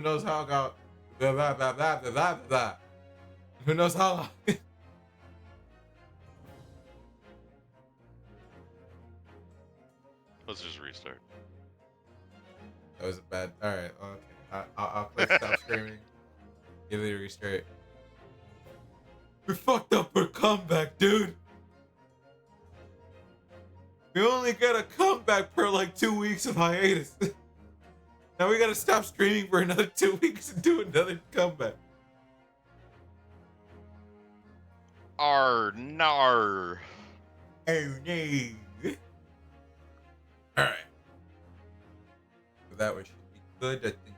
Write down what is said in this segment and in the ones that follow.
Who knows how long? Blah, blah, blah, blah, blah, blah, blah. Who knows how long? Let's just restart. That was a bad. All right. Okay. I'll click stop streaming. Immediately restart. We fucked up for comeback, dude. We only get a comeback per like 2 weeks of hiatus. Now we gotta stop streaming for another 2 weeks and do another comeback. Nar. Oh no. Alright. So that one should be good, I think.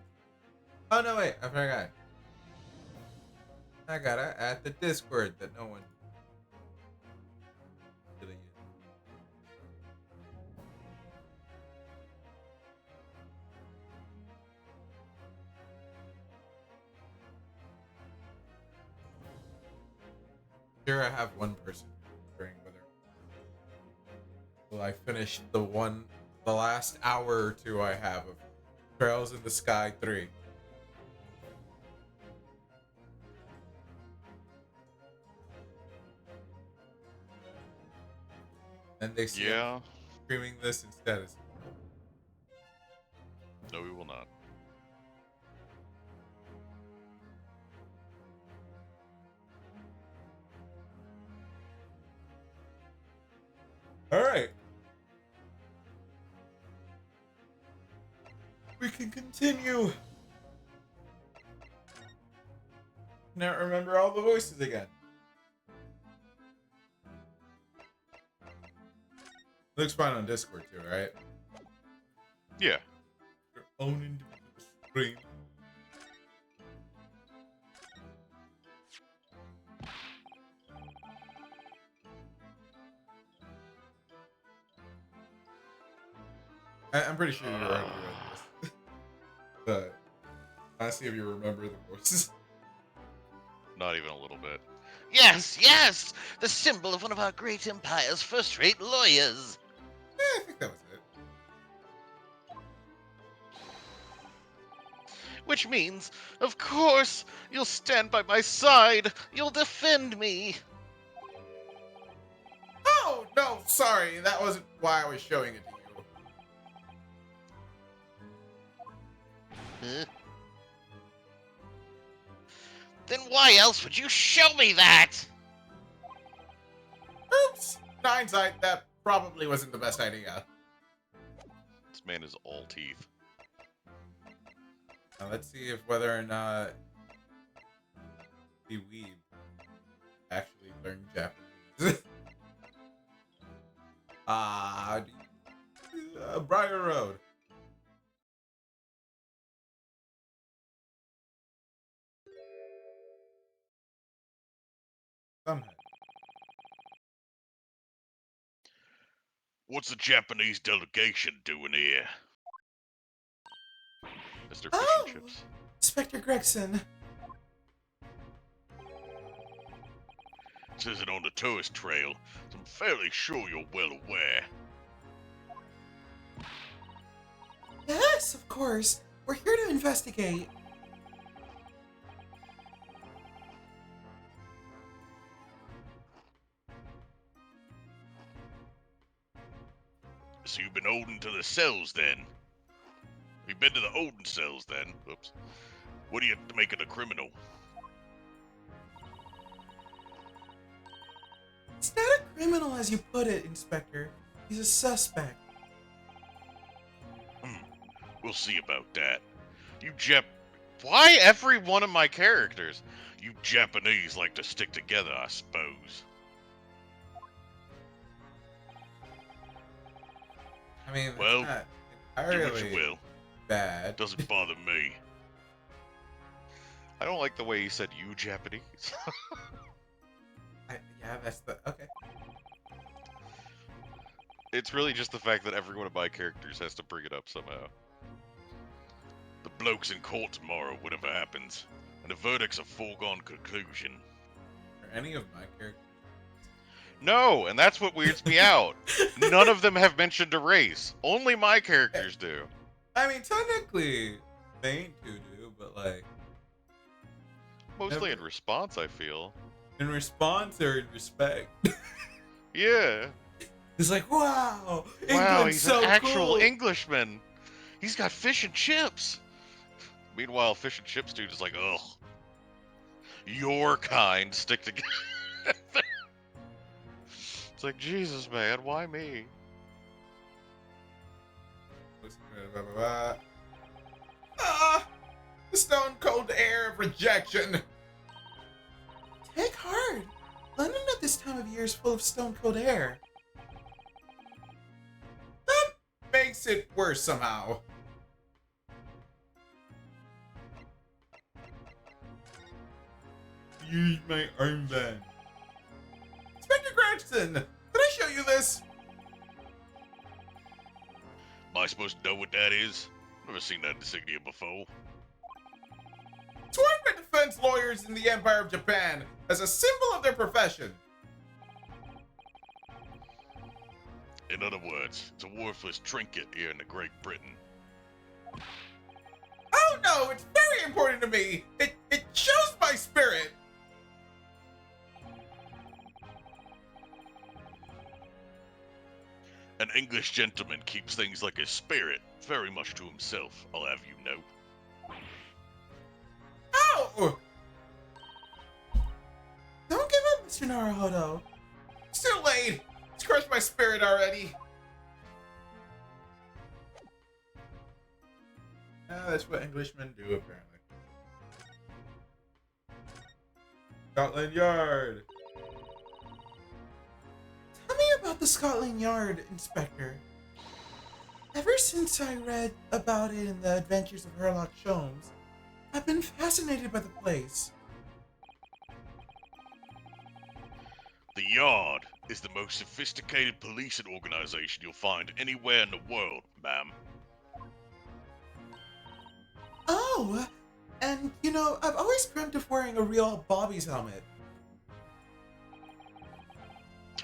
Oh no, wait, I forgot. I gotta add the Discord that no one really used. Sure, I have one person wondering whether will I finish the last hour or two I have of Trails in the Sky 3. And they see Yeah. streaming this instead. No, we will not. All right. We can continue. Now remember all the voices again. Looks fine on Discord too, right? Yeah. Your own individual stream. I'm pretty sure you already read this. But I see if you remember the voices. Not even a little bit. Yes, yes! The symbol of one of our great empire's first-rate lawyers. I think that was it. Which means, of course, you'll stand by my side. You'll defend me. Oh, no, sorry. That wasn't why I was showing it to you. Huh? Then why else would you show me that? Oops. In hindsight, that probably wasn't the best idea. This man is all teeth. Now let's see if whether or not the weeb actually learned Japanese. Briar Road. Somehow. What's the Japanese delegation doing here? Mr. Fish Oh! and Chips. Inspector Gregson. It says it on the tourist trail, so I'm fairly sure you're well aware. Yes, of course. We're here to investigate. So you've been holding to the cells then? You've been to the holding cells then? Oops. What do you make of the criminal? It's not a criminal as you put it, Inspector. He's a suspect. We'll see about that. Why every one of my characters? You Japanese like to stick together, I suppose. I mean, Well, that's not Do what entirely you will. bad. Doesn't bother me. I don't like the way he said you Japanese. Yeah, that's the okay. It's really just the fact that every one of my characters has to bring it up somehow. The bloke's in court tomorrow, whatever happens, and the verdict's a foregone conclusion. For any of my characters. No, and that's what weirds me out. None of them have mentioned a race. Only my characters do. I mean, technically, they ain't to do. to, but like Mostly in Never. response, I feel. in response or in respect. Yeah. It's like, wow, Wow, England's he's so an actual cool. Englishman. He's got fish and chips. Meanwhile, fish and chips dude is like, ugh. Your kind stick together. It's like, Jesus, man, why me? Ah, the stone cold air of rejection. Take heart. London at this time of year is full of stone cold air. That makes it worse somehow. Use my armband. Inspector Granson, did I show you this? Am I supposed to know what that is? Never seen that insignia before. It's worn by defense lawyers in the Empire of Japan as a symbol of their profession. In other words, it's a worthless trinket here in the Great Britain. Oh no, it's very important to me. It shows my spirit. An English gentleman keeps things like his spirit very much to himself, I'll have you know. Oh, Don't give up, Mr. Naruhodo. it's too late. It's crushed my spirit already. That's what Englishmen do, apparently. Scotland Yard. Tell me about the Scotland Yard, Inspector. Ever since I read about it in the Adventures of Sherlock Holmes, I've been fascinated by the place. The Yard is the most sophisticated policing organization you'll find anywhere in the world, ma'am. Oh, and you know, I've always dreamt of wearing a real Bobby's helmet.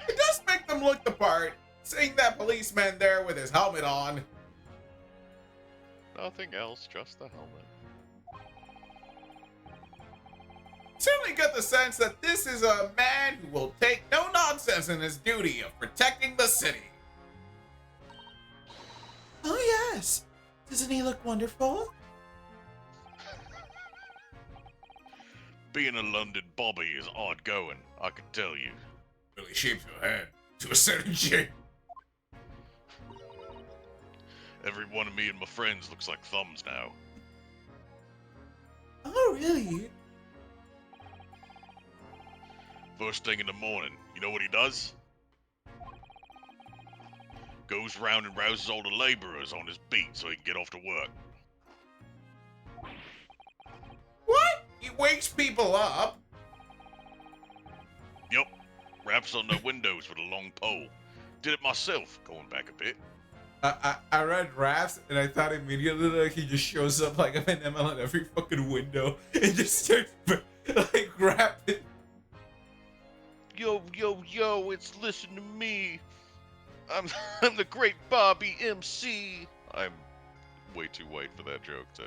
It does make them look the part, seeing that policeman there with his helmet on. Nothing else, just the helmet. Certainly get the sense that this is a man who will take no nonsense in his duty of protecting the city. Oh yes, doesn't he look wonderful? Being a London Bobby is odd going, I can tell you. Really shapes your head to a certain shape. Every one of me and my friends looks like thumbs now. Oh really? First thing in the morning, you know what he does? Goes round and rouses all the laborers on his beat so he can get off to work. What? He wakes people up? Yup, raps on their windows with a long pole. Did it myself, going back a bit. I read raps and I thought immediately like he just shows up like an ML on every fucking window and just starts like rapping. Yo, yo, yo, it's listen to me. I'm the great Bobby MC. I'm way too white for that joke to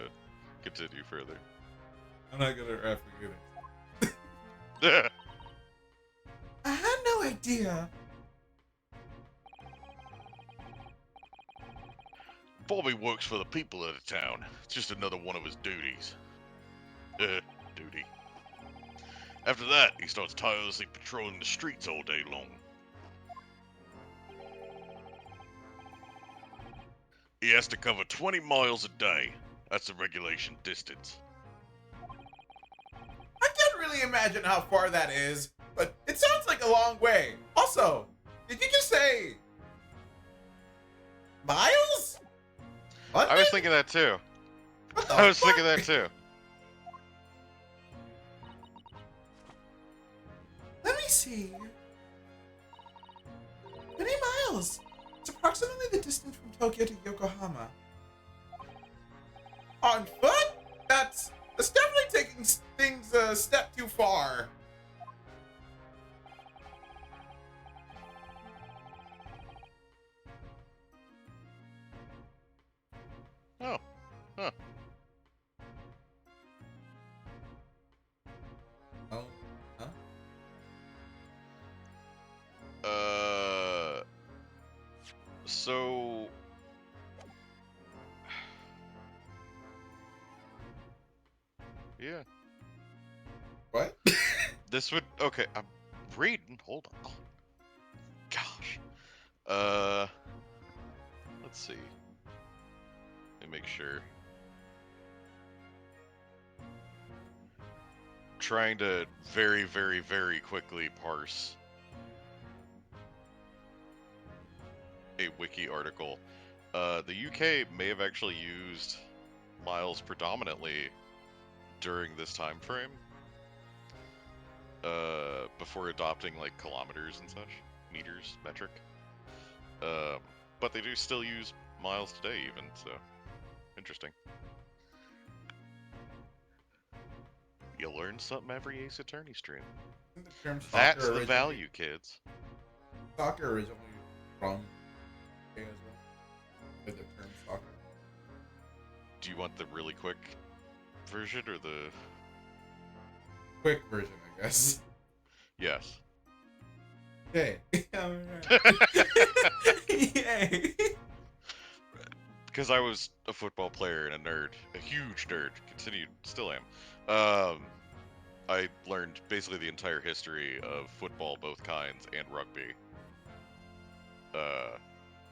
continue further. I'm not gonna rap again. I had no idea. Bobby works for the people of the town. It's just another one of his duties. Duty. After that, he starts tirelessly patrolling the streets all day long. He has to cover 20 miles a day. That's the regulation distance. I can't really imagine how far that is, but it sounds like a long way. Also, did you just say miles? I was thinking that too. What the I was fuck? thinking that too. Let me see. 20 miles. It's approximately the distance from Tokyo to Yokohama. On foot? That's definitely taking things a step too far. Oh. Huh. So yeah, What? this would okay. I'm reading. Hold on. Oh, gosh. Let's see. Let me make sure. Trying to very, very, very quickly parse a wiki article. The UK may have actually used miles predominantly during this time frame, before adopting like kilometers and such, meters, metric. But they do still use miles today, even so. Interesting. You learn something every Ace Attorney stream. Isn't the term soccer That's the originally- value, kids. Soccer originally from UK as well. With the term soccer. Do you want the really quick version or the... Quick version, I guess. Yes. Okay. Yay. Because I was a football player and a nerd, a huge nerd, still am. I learned basically the entire history of football, both kinds, and rugby.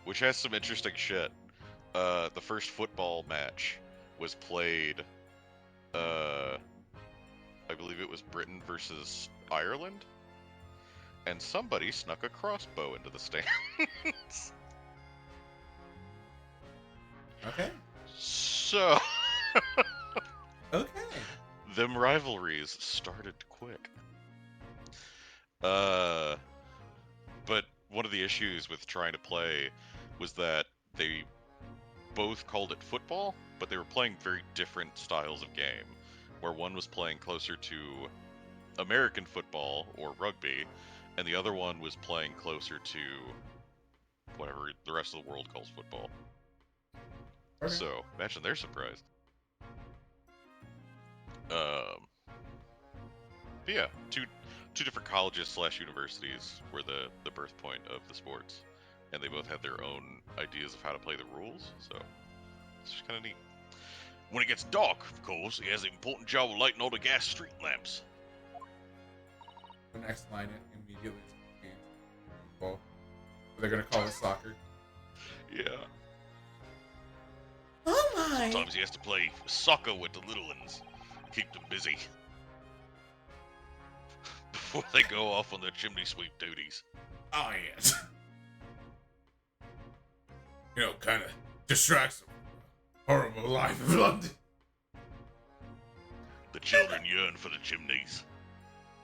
Which has some interesting shit. The first football match was played, I believe it was Britain versus Ireland, and somebody snuck a crossbow into the stands. Okay. So, Okay. them rivalries started quick. But one of the issues with trying to play was that they both called it football, but they were playing very different styles of game, where one was playing closer to American football or rugby, and the other one was playing closer to whatever the rest of the world calls football. Okay. So imagine they're surprised. But yeah, two different colleges / universities were the birth point of the sports, and they both had their own ideas of how to play the rules. So it's just kind of neat. When it gets dark, of course, he has an important job of lighting all the gas street lamps. The next line immediately is game. Well, they're gonna call it soccer. Yeah. Oh my! Sometimes he has to play soccer with the little ones, keep them busy before they go off on their chimney sweep duties. Oh yes. You know, kind of distracts them. Horrible life of London. The children yearn for the chimneys.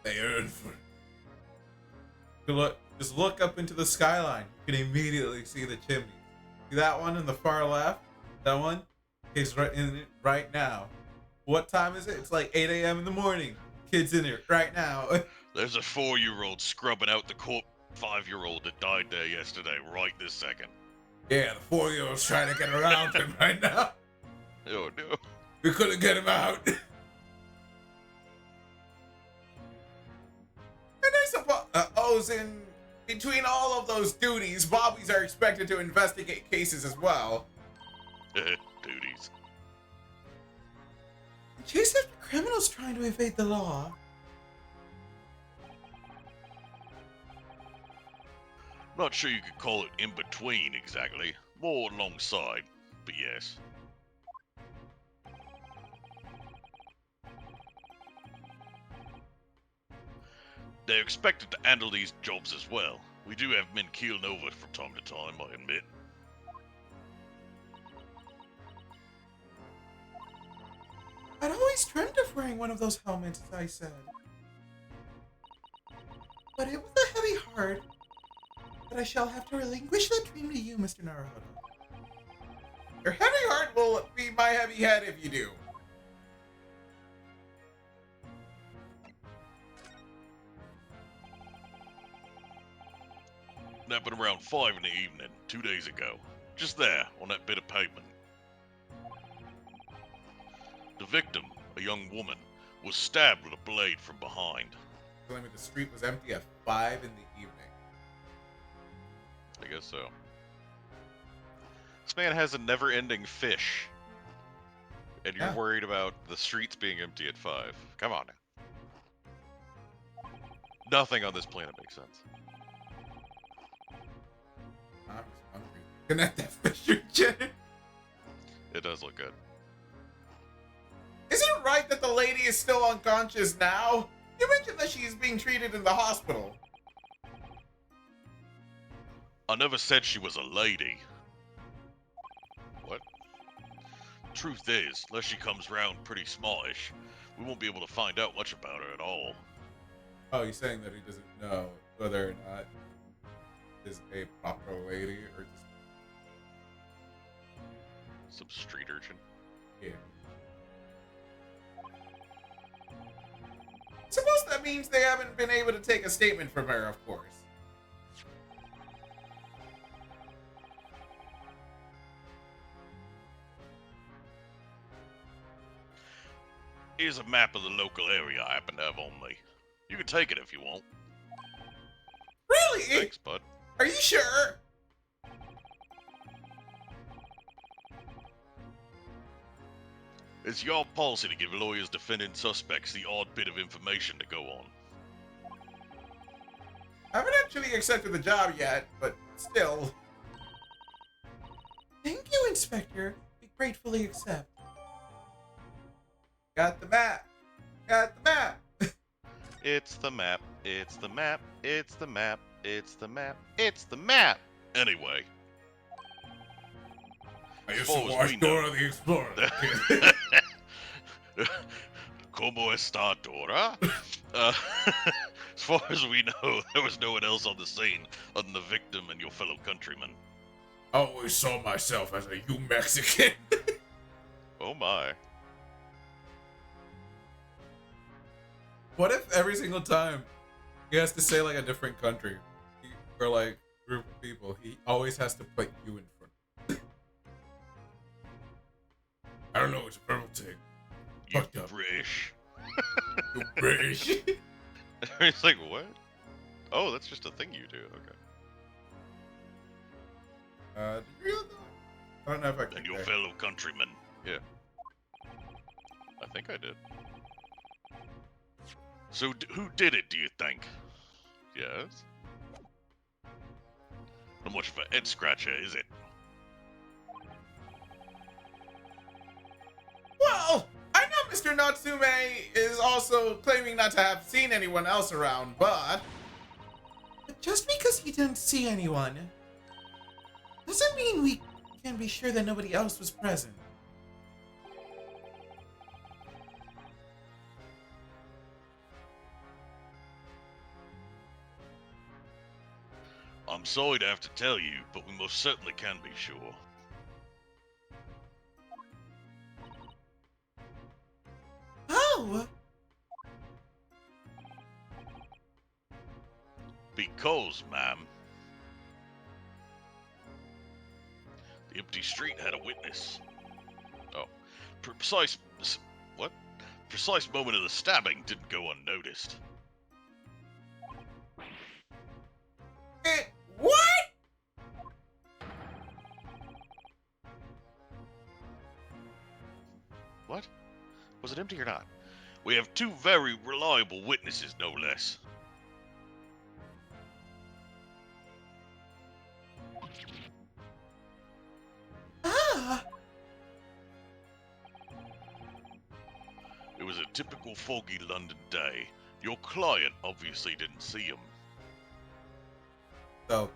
They earn for it. Just look up into the skyline. You can immediately see the chimney. See that one in the far left? That one is right in it right now. What time is it? It's like 8 a.m. in the morning. Kids in here right now. There's a 4-year-old scrubbing out the 5-year-old that died there yesterday, right this second. Yeah, the 4-year-old's trying to get around him right now. Oh no. We couldn't get him out. And I suppose in between all of those duties, bobbies are expected to investigate cases as well. Duties. Chase after criminals trying to evade the law. Not sure you could call it in between exactly. More alongside, but yes. They're expected to handle these jobs as well. We do have men keeled over from time to time, I admit. I'd always dreamt of wearing one of those helmets, as I said. But it was a heavy heart that I shall have to relinquish that dream to you, Mr. Naruhodo. Your heavy heart will be my heavy head if you do. Happened around 5 in the evening, 2 days ago. Just there, on that bit of pavement. The victim, a young woman, was stabbed with a blade from behind. Telling me the street was empty at 5 in the evening. I guess so. This man has a never-ending fish. And you're Yeah. worried about the streets being empty at 5. Come on now. Nothing on this planet makes sense. I'm just hungry. Connect that fish, Jenner. It does look good. Is it right that the lady is still unconscious now? You mentioned that she's being treated in the hospital. I never said she was a lady. What? Truth is, unless she comes round pretty smallish, we won't be able to find out much about her at all. Oh, he's saying that he doesn't know whether or not is a proper lady or just Some street urchin. yeah. Suppose that means they haven't been able to take a statement from her, of course. Here's a map of the local area I happen to have on me. You can take it if you want. Really? Thanks, bud. Are you sure? It's your policy to give lawyers defending suspects the odd bit of information to go on. I haven't actually accepted the job yet, but still. Thank you, Inspector. We gratefully accept. Got the map. Got the map. It's the map, it's the map, it's the map, it's the map, it's the map! Anyway. I used to watch Dora the Explorer. Como esta, Dora? As far as we know, there was no one else on the scene other than the victim and your fellow countrymen. I always saw myself as a you Mexican. Oh my. What if every single time he has to say like a different country or like group of people, he always has to put you in front? I don't know, it's a purple thing. You Fucked up. British. You British. It's like, what? Oh, that's just a thing you do, okay. Did you realize that? I don't know if I can. And your fellow countrymen. Yeah. I think I did. So, who did it, do you think? Yes? Not much of a head scratcher, is it? Well, I know Mr. Natsume is also claiming not to have seen anyone else around, but just because he didn't see anyone doesn't mean we can be sure that nobody else was present. I'm sorry to have to tell you, but we most certainly can be sure. Oh! Because, ma'am, the empty street had a witness. Oh, precise moment of the stabbing didn't go unnoticed. What? What? Was it empty or not? We have two very reliable witnesses, no less. Ah! It was a typical foggy London day. Your client obviously didn't see him. So,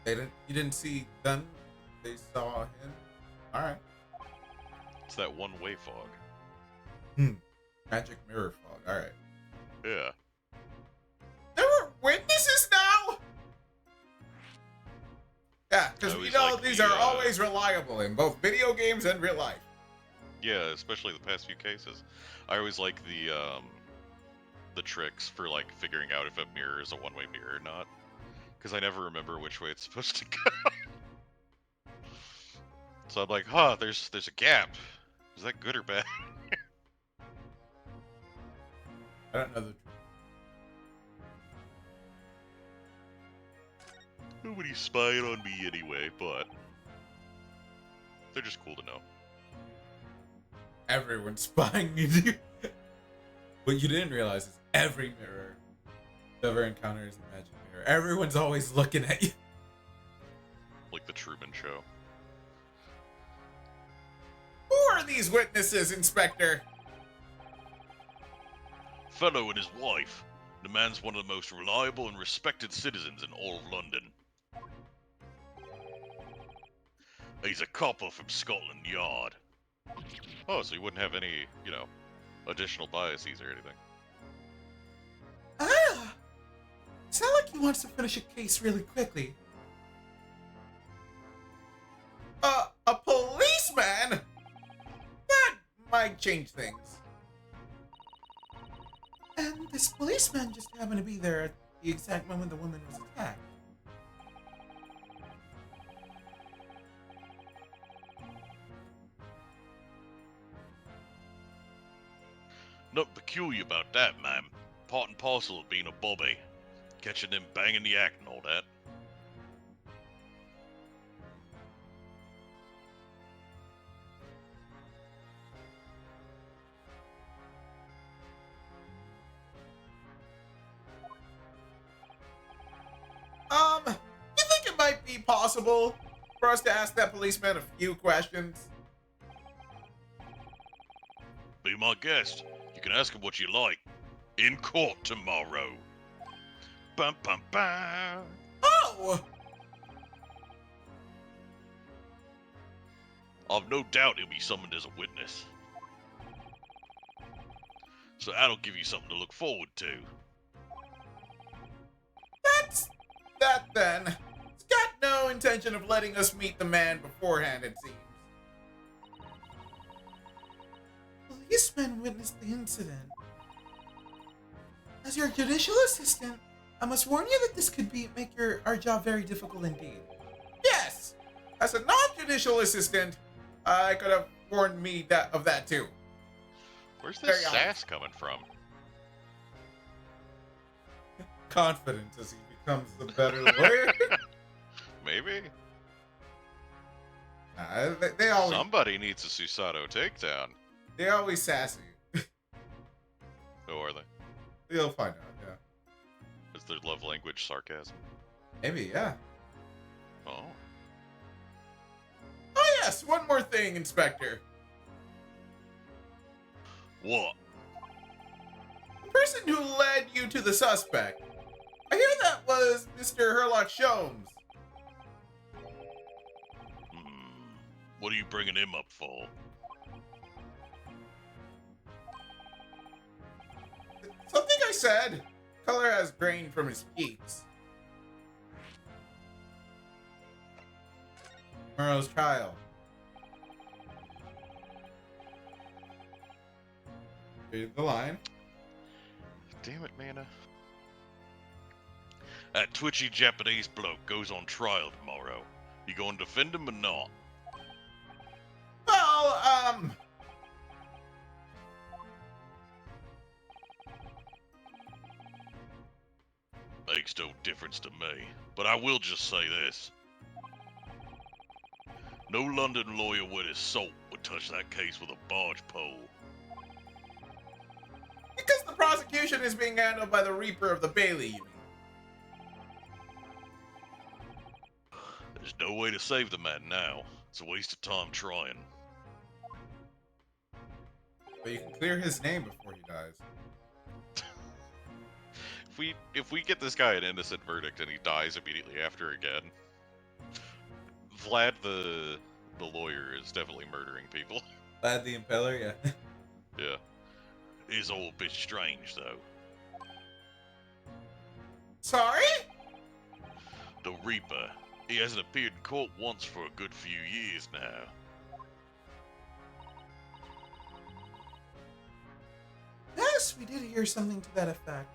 you didn't see them, they saw him? Alright. It's that one-way fog. Magic mirror fog, alright. Yeah. There were witnesses now? Yeah, because I we always know like these the, are always reliable in both video games and real life. Yeah, especially the past few cases. I always like the tricks for like figuring out if a mirror is a one-way mirror or not. Because I never remember which way it's supposed to go. So I'm like, huh, there's a gap. Is that good or bad? I don't know the Nobody's spying on me anyway, but They're just cool to know. Everyone's spying on you. What you didn't realize is every mirror you ever encounter is a magic mirror. Everyone's always looking at you. Like the Truman Show. Who are these witnesses, Inspector? Fellow and his wife. The man's one of the most reliable and respected citizens in all of London. He's a copper from Scotland Yard. Oh, so you wouldn't have any, additional biases or anything. Ah! Sound like he wants to finish a case really quickly. A policeman? That might change things. And this policeman just happened to be there at the exact moment the woman was attacked. Nothing peculiar about that, ma'am. Part and parcel of being a bobby. Catching them banging the act and all that. You think it might be possible for us to ask that policeman a few questions? Be my guest. You can ask him what you like. In court tomorrow. Bum bum bum. Oh! I've no doubt he'll be summoned as a witness. So that'll give you something to look forward to. That's that then. He's got no intention of letting us meet the man beforehand, it seems. Policeman witnessed the incident. As your judicial assistant, I must warn you that this could make our job very difficult indeed. Yes! As a non-judicial assistant, I could have warned me of that too. Where's this Very sass coming from? Confident as he becomes a better lawyer. Maybe? They always Somebody needs a Susato takedown. they're always sassy. Who are they? You'll find out, yeah. Is their love language sarcasm? Maybe, yeah. Oh. Oh yes, one more thing, Inspector. What? The person who led you to the suspect. I hear that was Mr. Herlock Sholmes. What are you bringing him up for? Something I said. Color has drained from his cheeks. Murrow's child. Read the line. Damn it, Mana. That twitchy Japanese bloke goes on trial tomorrow. You gonna defend him or not? Well, Makes no difference to me. But I will just say this. No London lawyer with his salt would touch that case with a barge pole. because the prosecution is being handled by the Reaper of the Bailey, you mean? There's no way to save the man now. It's a waste of time trying. But you can clear his name before he dies. If we get this guy an innocent verdict and he dies immediately after again, Vlad the lawyer is definitely murdering people. Vlad the Impaler, yeah. Yeah. Is all a bit strange though. Sorry? The Reaper. He hasn't appeared in court once for a good few years now. Yes, we did hear something to that effect.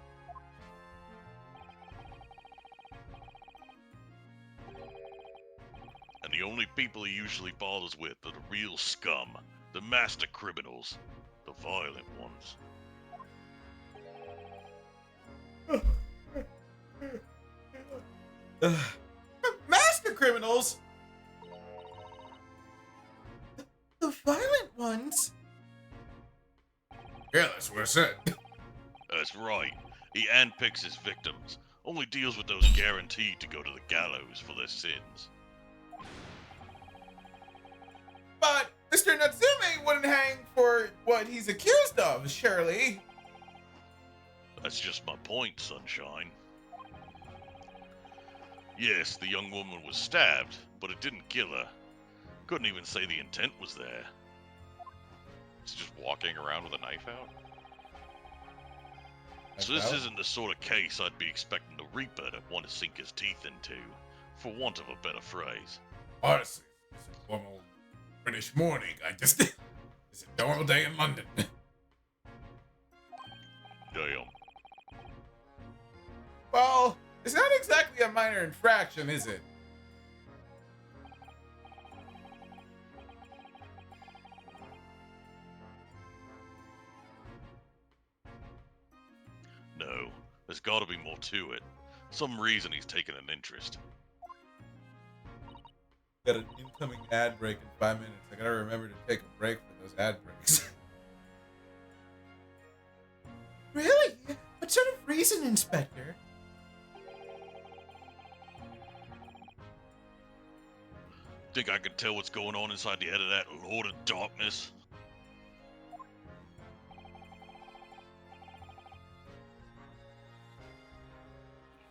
And the only people he usually bothers with are the real scum, the master criminals, the violent ones. Master criminals? that's what I said. That's right. He handpicks his victims, only deals with those guaranteed to go to the gallows for their sins. But Mr. Natsume wouldn't hang for what he's accused of, surely. That's just my point, Sunshine. Yes, the young woman was stabbed, but it didn't kill her. Couldn't even say the intent was there. He's just walking around with a knife out. So this isn't the sort of case I'd be expecting the Reaper to want to sink his teeth into, for want of a better phrase. Honestly, it's a normal British morning. It's a normal day in London. Damn. Well, it's not exactly a minor infraction, is it? No, there's gotta be more to it. Some reason he's taken an interest. Got an incoming ad break in 5 minutes. I gotta remember to take a break for those ad breaks. Really? What sort of reason, Inspector? Think I can tell what's going on inside the head of that Lord of Darkness?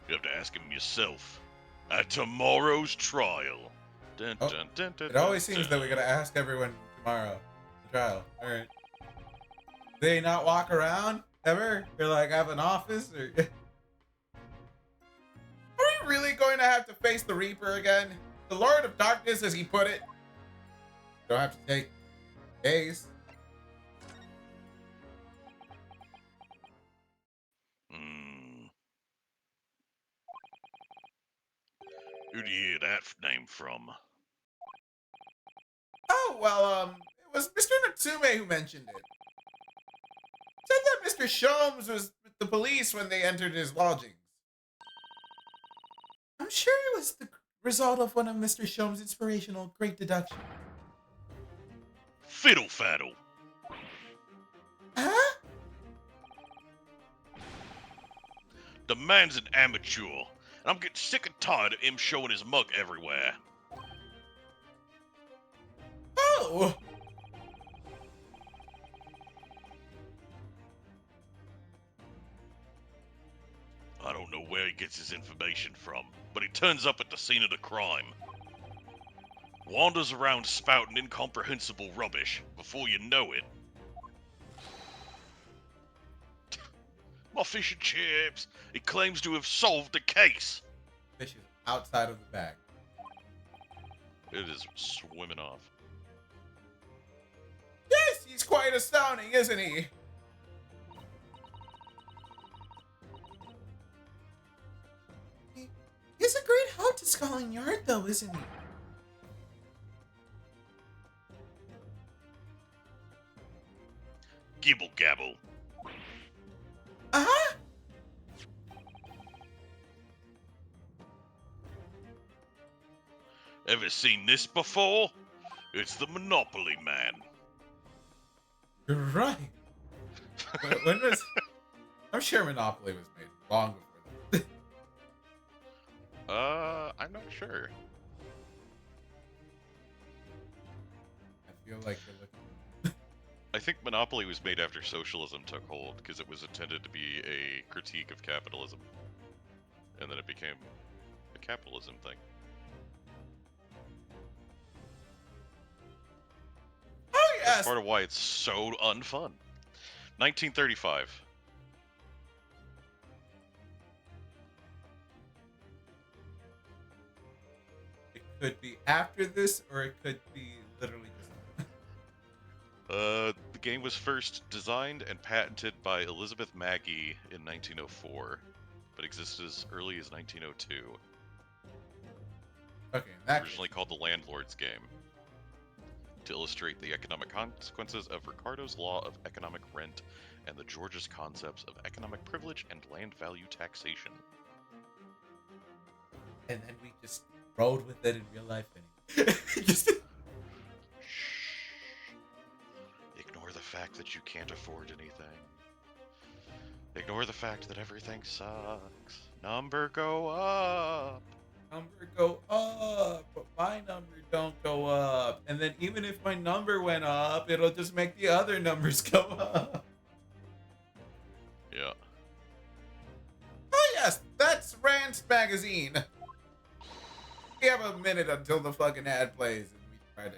You have to ask him yourself. At tomorrow's trial. Dun, Oh, dun, dun, dun, It always dun, seems dun. that we gotta ask everyone tomorrow. The trial. Alright. They not walk around ever? Or like have an office? Or are we really going to have to face the Reaper again? The Lord of Darkness, as he put it. Don't have to take days. Hmm. Who do you hear that name from? Oh, well, it was Mr. Natsume who mentioned it. Said that Mr. Sholmes was with the police when they entered his lodgings. I'm sure it was the result of one of Mr. Sholmes' inspirational great deductions. Fiddle faddle. Huh? The man's an amateur, and I'm getting sick and tired of him showing his mug everywhere. Oh! I don't know where he gets his information from, but he turns up at the scene of the crime. Wanders around spouting incomprehensible rubbish before you know it. My fish and chips! He claims to have solved the case! Fish is outside of the bag. It is swimming off. Yes, he's quite astounding, isn't he? He's a great help to Scotland Yard, though, isn't he? Gibble gabble. Uh-huh. Ever seen this before? It's the Monopoly Man. You're right. When was... I'm sure Monopoly was made long before that. I'm not sure. I feel like you're looking... I think Monopoly was made after socialism took hold because it was intended to be a critique of capitalism. And then it became a capitalism thing. Oh, yes! That's part of why it's so unfun. 1935. It could be after this, or it could be literally just... The game was first designed and patented by Elizabeth Mackey in 1904, but existed as early as 1902. Okay, in that Originally called the Landlord's Game, to illustrate the economic consequences of Ricardo's law of economic rent and the George's concepts of economic privilege and land value taxation. and then we just rode with it in real life. And just... Shh. Ignore the fact that you can't afford anything. Ignore the fact that everything sucks. Number go up. Number go up, but my number don't go up. And then even if my number went up, it'll just make the other numbers go up. Yeah. Oh yes, that's Rants Magazine. We have a minute until the fucking ad plays, and we try to.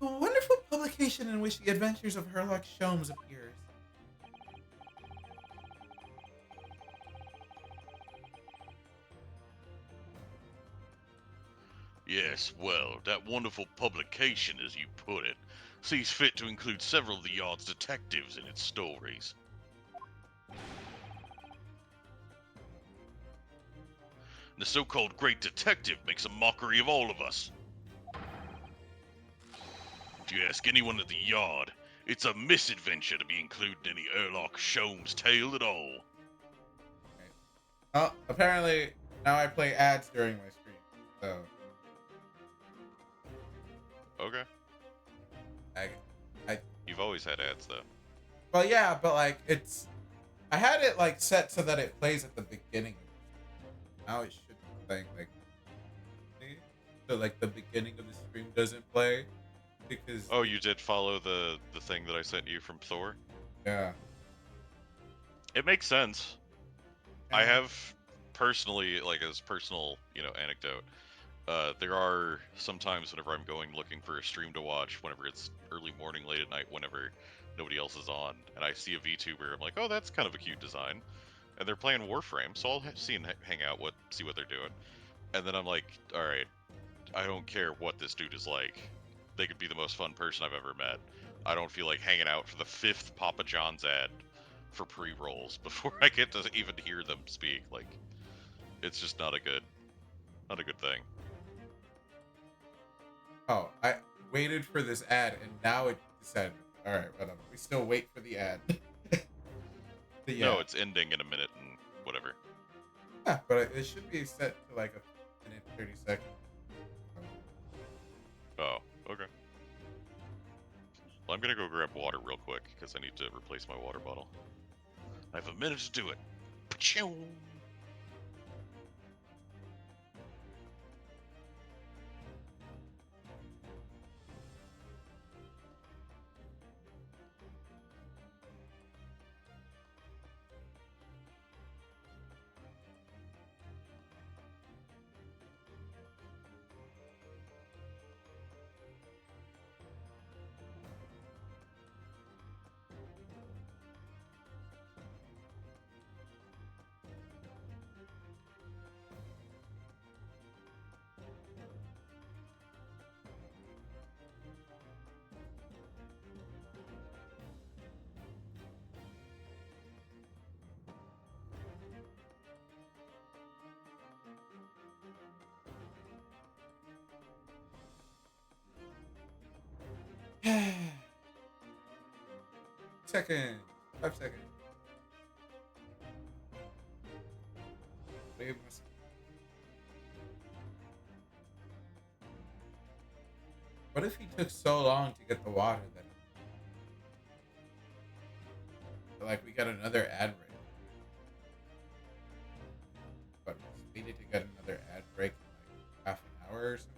A wonderful publication in which the adventures of Herlock Sholmes appears. Yes, well, that wonderful publication, as you put it, sees fit to include several of the Yard's detectives in its stories. The so-called Great Detective makes a mockery of all of us. If you ask anyone at the Yard, it's a misadventure to be included in the Herlock Sholmes tale at all. Oh, apparently now I play ads during my stream, so Okay. I You've always had ads though. well yeah, but like I had it like set so that it plays at the beginning. Now it should be playing like so like the beginning of the stream doesn't play because Oh, you did follow the thing that I sent you from Thor? yeah. It makes sense. I Yeah. have personally, like as personal, anecdote. There are sometimes whenever I'm going looking for a stream to watch, whenever it's early morning, late at night, whenever nobody else is on, and I see a VTuber, I'm like, oh, that's kind of a cute design, and they're playing Warframe, so I'll see and hang out, see what they're doing, and then I'm like, all right, I don't care what this dude is like. They could be the most fun person I've ever met. I don't feel like hanging out for the 5th Papa John's ad for pre-rolls before I get to even hear them speak. Like, it's just not a good thing. Oh, I waited for this ad and now it decided. All right, whatever. We still wait for the ad. But yeah. No, it's ending in a minute and whatever. Yeah, but it should be set to like a minute 30 seconds. Oh, okay. Well, I'm gonna go grab water real quick because I need to replace my water bottle. I have a minute to do it. Pachoo! Second. 5 seconds. Wait, what if he took so long to get the water that like we got another ad break? But we needed to get another ad break in like half an hour or something.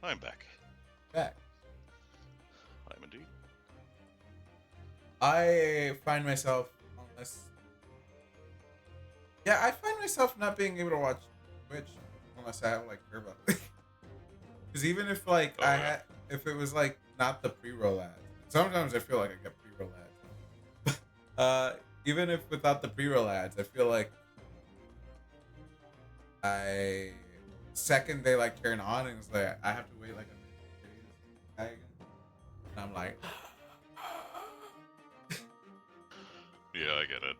I'm back. Back. I'm indeed. I find myself I find myself not being able to watch Twitch unless I have like Turbo. Because even if like Oh, yeah. if it was like not the pre-roll ads, sometimes I feel like I get pre-roll ads. Even if without the pre-roll ads, I feel like second they like turn on and it's like I have to wait like a minute and I'm like. Yeah, I get it.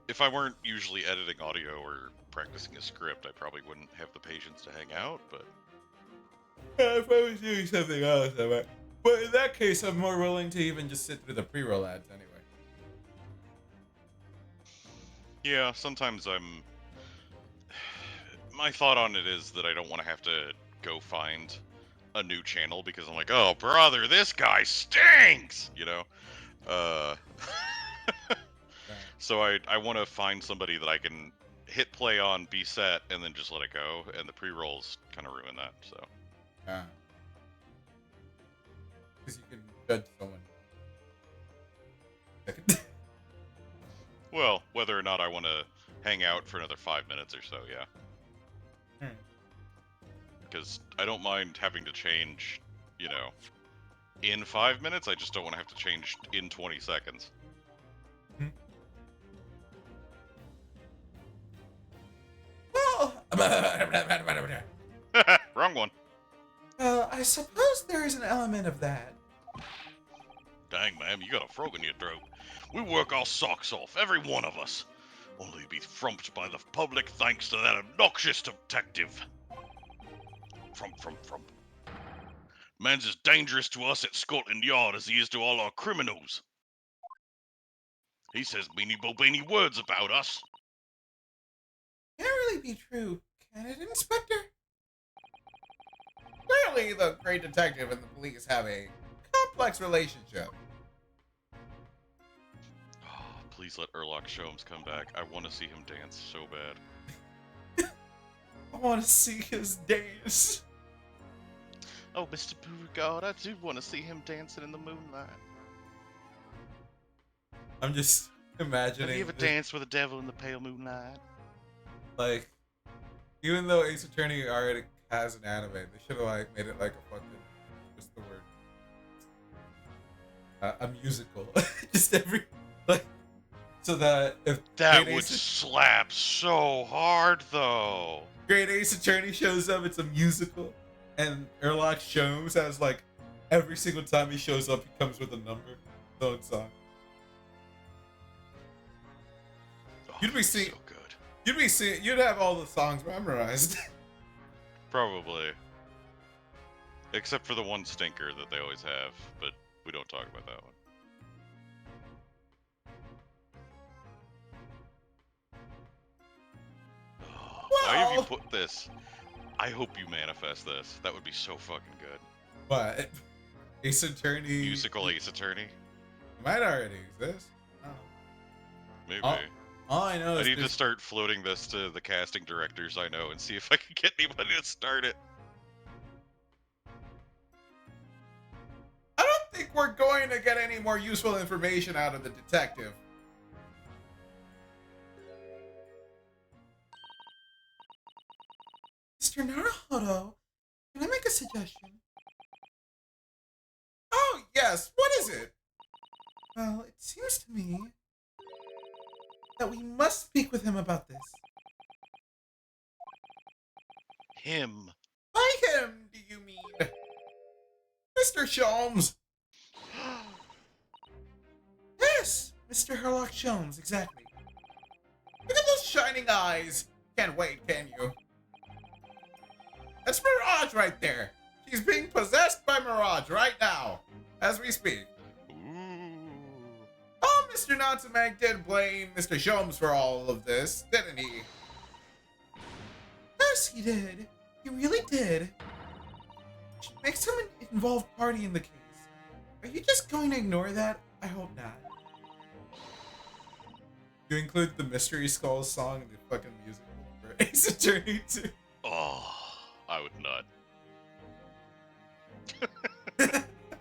If I weren't usually editing audio or practicing a script, I probably wouldn't have the patience to hang out, but Yeah, if I was doing something else, I might. But in that case, I'm more willing to even just sit through the pre-roll ads anyway. yeah, sometimes my thought on it is that I don't want to have to go find a new channel because I'm like, oh brother, this guy stinks, So I want to find somebody that I can hit play on, be set, and then just let it go. And the pre-rolls kind of ruin that. So Because you can judge someone. well, whether or not I want to hang out for another 5 minutes or so, yeah. Because I don't mind having to change, you know, in 5 minutes. I just don't want to have to change in 20 seconds. Well, Wrong one. I suppose there is an element of that. Dang, ma'am, you got a frog in your throat. We work our socks off, every one of us. Only to be frumped by the public thanks to that obnoxious detective. Frump. Man's as dangerous to us at Scotland Yard as he is to all our criminals. He says meany-bo-beany words about us. Can't really be true, can it, Inspector? clearly the great detective and the police have a complex relationship. Oh, please let Erlock Sholmes come back. I want to see him dance so bad. I want to see his dance. Oh, Mr. Beauregard, I do want to see him dancing in the moonlight. I'm just imagining. Have you ever danced with the devil in the pale moonlight? Like, even though Ace Attorney already has an anime, they should have like made it like a fucking, what's the word? A musical. Just every like, so that if That Great would Ace, slap so hard, though. Great Ace Attorney shows up, it's a musical, and Erlock Sholmes has like every single time he shows up, he comes with a number, his own song. Oh, You'd be that's seeing- so good. You'd have all the songs memorized. Probably. Except for the one stinker that they always have, but we don't talk about that one. Oh, why have you Well- put this? I hope you manifest this. That would be so fucking good. But Ace Attorney Musical Ace Attorney? might already exist. I don't know. Maybe. Oh, all I know I is need to there's- start floating this to the casting directors I know and see if I can get anybody to start it. I don't think we're going to get any more useful information out of the detective. Mr. Naruhodo, can I make a suggestion? Oh, yes. What is it? Well, it seems to me that we must speak with him about this. Him. By him, do you mean? Mr. Sholmes. Yes, Mr. Herlock Sholmes, exactly. Look at those shining eyes. Can't wait, can you? That's Mirage right there. She's being possessed by Mirage right now, as we speak. Ooh. Oh, Mr. Natsumek did blame Mr. Sholmes for all of this, didn't he? Yes, he did. He really did. Which makes him an involved party in the case. Are you just going to ignore that? I hope not. You include the Mystery Skulls song in the fucking musical for Ace Attorney 2. Oh, I would not.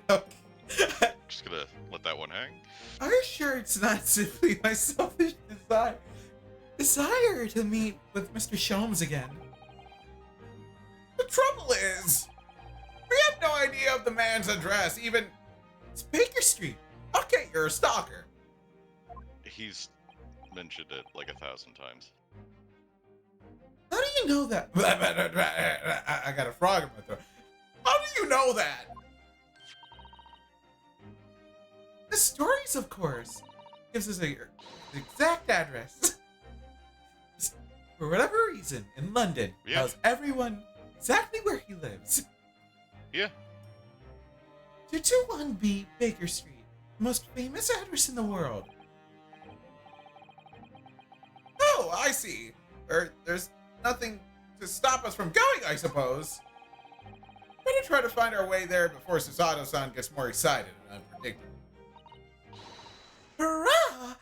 Okay. Just gonna let that one hang. Are you sure it's not simply my selfish desire to meet with Mr. Sholmes again? The trouble is, we have no idea of the man's address, even. It's Baker Street. Okay, you're a stalker. He's mentioned it like 1,000 times. How do you know that? I got a frog in my throat. How do you know that? The stories, of course. Gives us the exact address. For whatever reason, in London, Yeah. tells everyone exactly where he lives. Yeah. 221B Baker Street, the most famous address in the world. Oh, I see. There's nothing to stop us from going, I suppose. Better try to find our way there before Susato-san gets more excited and unpredictable. Hurrah!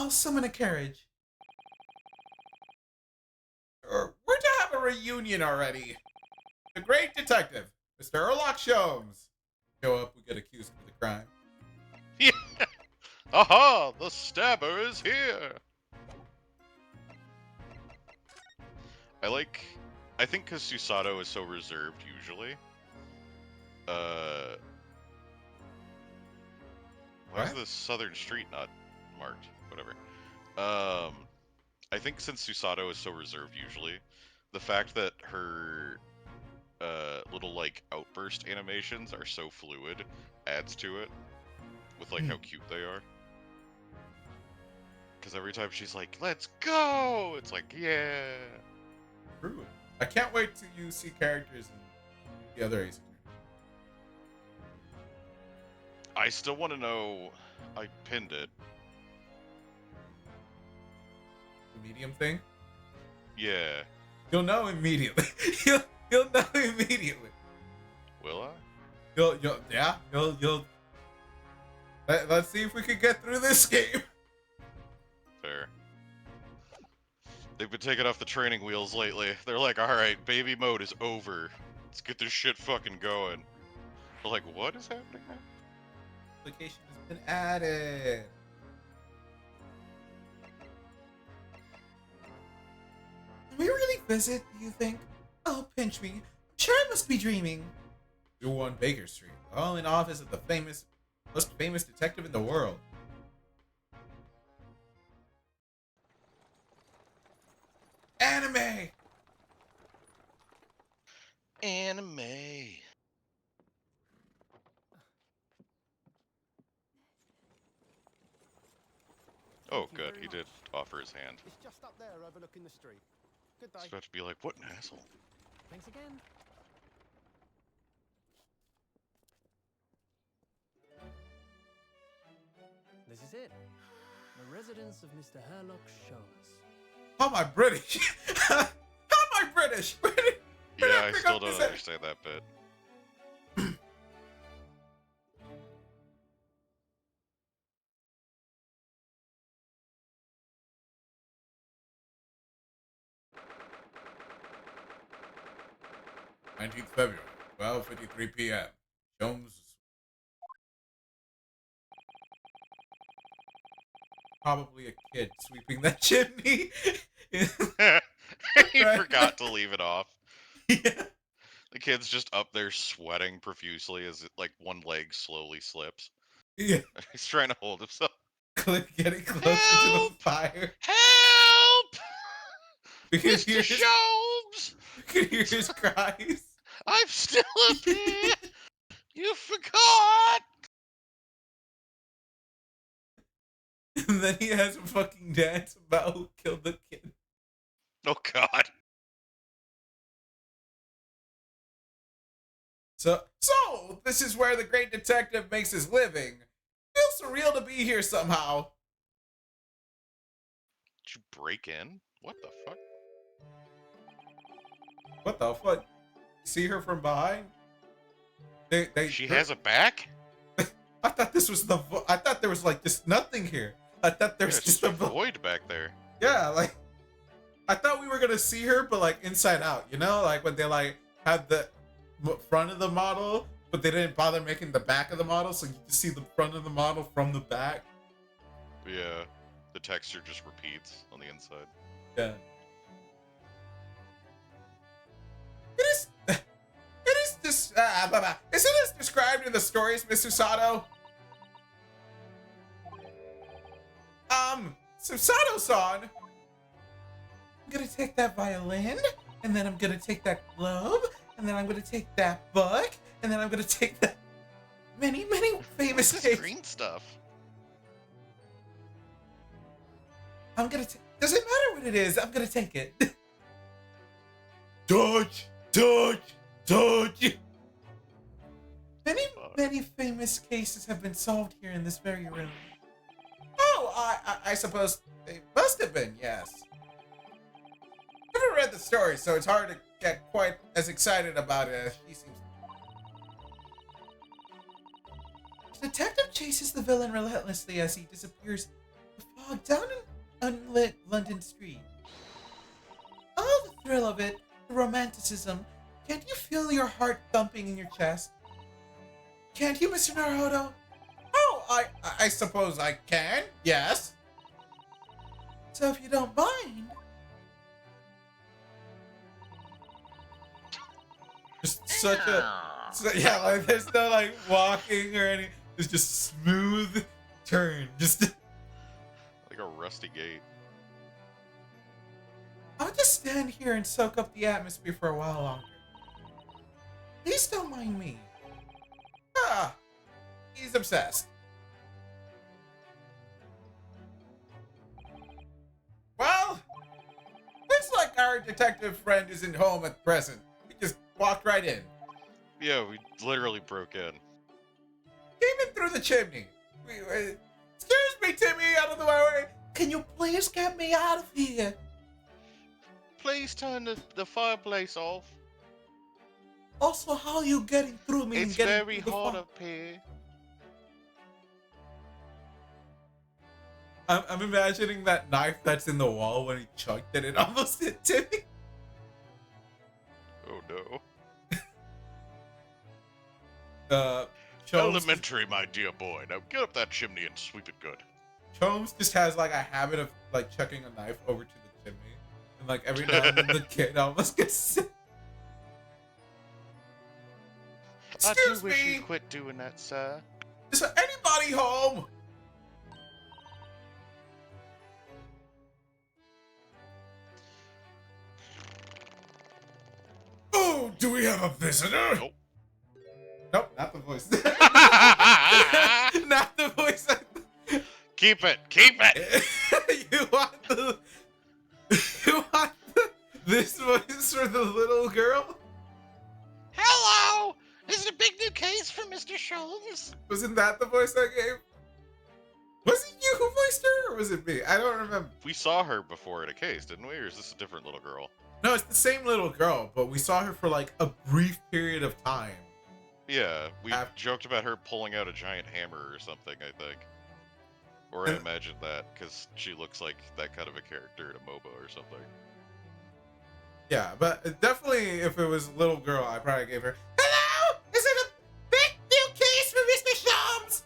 I'll summon a carriage. We're to have a reunion already. The great detective, Mr. Sherlock Sholmes. Show up, we get accused of the crime. Yeah. Aha! The stabber is here. I think because Susato is so reserved usually. Why is What? the southern street not marked? Whatever. I think since Susato is so reserved usually, the fact that her little like outburst animations are so fluid adds to it with like how cute they are. Because every time she's like, "Let's go," it's like, yeah. True. I can't wait till you see characters in the other Ace Attorney. I still want to know. I pinned it. The medium thing. Yeah. You'll know immediately. you'll know immediately. Will I? You'll. Let's see if we can get through this game. Fair. They've been taking off the training wheels lately. They're like, alright, baby mode is over. Let's get this shit fucking going. They're like, what is happening now? Application has been added. Can we really visit, do you think? Oh, pinch me. I'm sure I must be dreaming. 201 Baker Street, the only office of the most famous detective in the world. Anime! Anime. Oh, good. He did offer his hand. It's just up there overlooking the street. Good I was day. about to be like, what an asshole. Thanks again. This is it. The residence of Mr. Herlock Sholmes. How am I British? How am I British? Where did Yeah, I pick still up don't this understand that bit. at 19th February, 12:53 p.m. Jones. Probably a kid sweeping that chimney. He forgot to leave it off. Yeah. The kid's just up there sweating profusely as like one leg slowly slips. Yeah. He's trying to hold himself. Getting closer to the Help! fire. Help! We can Mr. hear his, Sholmes! we can hear his cries. I'm still up here! You forgot! And then he has a fucking dance about who killed the kid. Oh god. So this is where the great detective makes his living. Feels surreal to be here somehow. Did you break in? What the fuck? What the fuck? See her from behind? She has a back? I thought this was I thought there was like just nothing here. I thought there was There's just a void back there. Yeah, like I thought we were gonna see her, but like inside out, you know, like when they like had the front of the model, but they didn't bother making the back of the model, so you just see the front of the model from the back. Yeah. The texture just repeats on the inside. Yeah. It is this. Isn't this described in the stories, Mr. Sato? Sato-san. I'm gonna take that violin, and then I'm gonna take that globe, and then I'm gonna take that book, and then I'm gonna take that many famous What's this cakes. green stuff? I'm gonna take. Doesn't matter what it is. I'm gonna take it. Dodge. Many famous cases have been solved here in this very room. Oh, I suppose they must have been, yes. I've never read the story, so it's hard to get quite as excited about it as she seems. The detective chases the villain relentlessly as he disappears to fog down an unlit London street. Oh, the thrill of it, the romanticism. Can't you feel your heart thumping in your chest? Can't you, Mr. Naruto? Oh, I suppose I can. Yes. So if you don't mind, Just such yeah, like there's no like walking or anything. It's just smooth turn. Just Like a rusty gate. I'll just stand here and soak up the atmosphere for a while longer. Please don't mind me. ah, he's obsessed. Well, looks like our detective friend isn't home at present. He just walked right in. Yeah, we literally broke in. Came in through the chimney. Excuse me, Timmy, out of the way. Can you please get me out of here? Please turn the fireplace off. Also, how are you getting through me? It's and getting very through the hot fog? up here. I'm imagining that knife that's in the wall when he chucked it. It almost hit Timmy. Oh no. Chomes, Elementary, my dear boy. Now get up that chimney and sweep it good. Chomes just has like a habit of like chucking a knife over to the chimney, and like every now and then the kid almost gets sick. Excuse me, quit doing that, sir. is there anybody home? Oh, do we have a visitor? Nope. Nope, not the voice. Not the voice. Keep it! Keep it! You want the this voice for the little girl? Hello! Is it a big new case for Mr. Sholmes? Wasn't that the voice I gave? Was it you who voiced her, or was it me? I don't remember. We saw her before in a case, didn't we? Or is this a different little girl? No, it's the same little girl, but we saw her for like a brief period of time. Yeah, we Af- joked about her pulling out a giant hammer or something, I think. Or I And- imagined that, because she looks like that kind of a character in a MOBA or something. Yeah, but definitely if it was a little girl, I probably gave her, hello! Is it a big new case for Mr. Shams?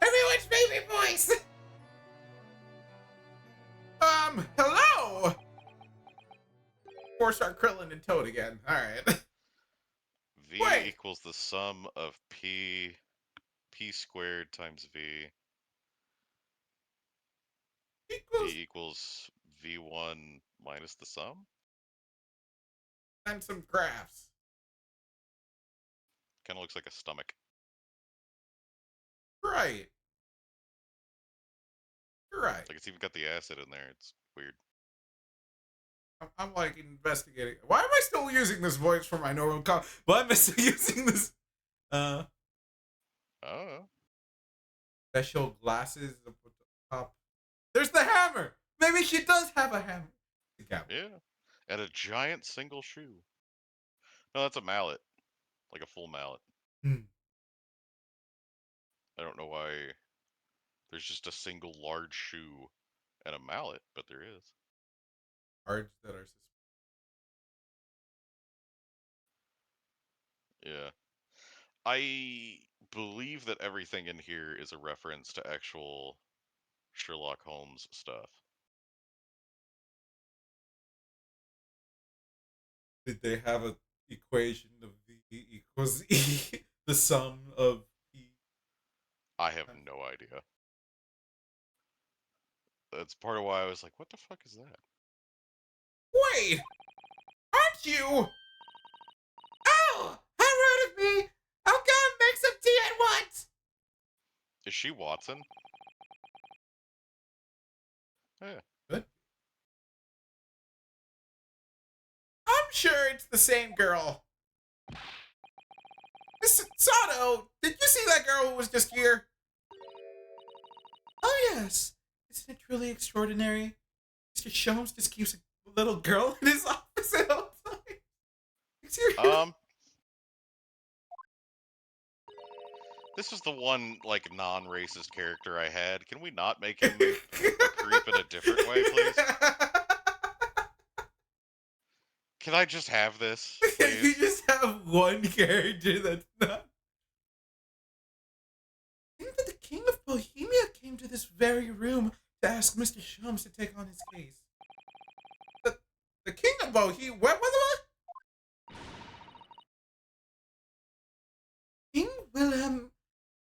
Everyone's favorite voice! Hello! 4-star Krillin and Toad again. Alright. V Wait. equals the sum of P squared times V. Equals V equals V1 minus the sum? and some graphs. Kind of looks like a stomach. Right. You're right. Like it's even got the acid in there. It's weird. I'm like investigating. Why am I still using this voice for my normal call? Why am I still using this Oh. special glasses up at the top? There's the hammer. Maybe she does have a hammer. Yeah. Yeah. And a giant single shoe. No, that's a mallet. Like a full mallet. Hmm. I don't know why there's just a single large shoe and a mallet, but there is. Cards that are Yeah. I believe that everything in here is a reference to actual Sherlock Holmes stuff. Did they have a equation of V equals E, the sum of E? I have no idea. That's part of why I was like, what the fuck is that? Wait! Aren't you? Oh! How rude of me! I'll go and make some tea at once! Is she Watson? Yeah. Good. I'm sure it's the same girl. Miss Sato, did you see that girl who was just here? Oh yes. Isn't it truly extraordinary? Mr. Sholmes just keeps a little girl in his office at all times. Seriously? This was the one, like, non-racist character I had. Can we not make him a creep in a different way, please? Can I just have this, You please? just have one character that's not. I think that the King of Bohemia came to this very room to ask Mr. Shums to take on his case. The King of Bohemia. What? King Wilhelm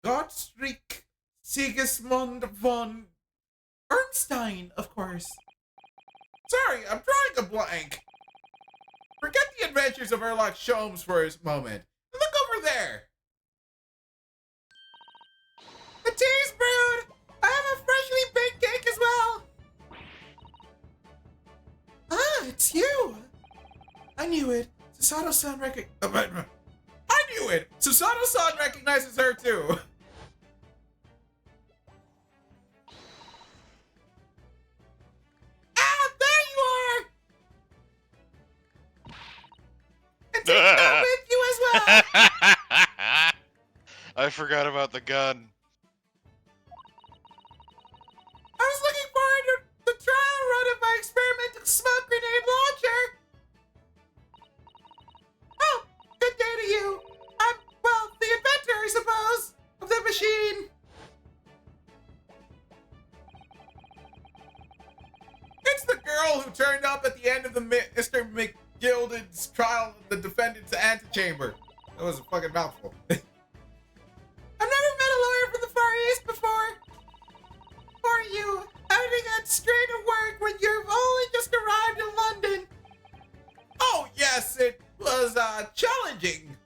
Gottschrick Sigismund von Ernstein, of course. Sorry, I'm drawing a blank. Forget the adventures of Erlock Sholmes for a moment. Look over there. The tea's brewed! I have a freshly baked cake as well! Ah, it's you! I knew it. Susato-san I knew it. Susato-san recognizes her too. Ah, there you are! And take that with you as well! I forgot about the gun. I was looking forward to the trial run of my experimental smoke grenade launcher! Oh, good day to you! I'm, well, the inventor, I suppose, of the machine! It's the girl who turned up at the end of the Mr. McGilded's trial of the defendant's antechamber. That was a fucking mouthful. I've never met a lawyer from the Far East before! Or you, having that straight to work when you've only just arrived in London! Oh, yes, it was challenging.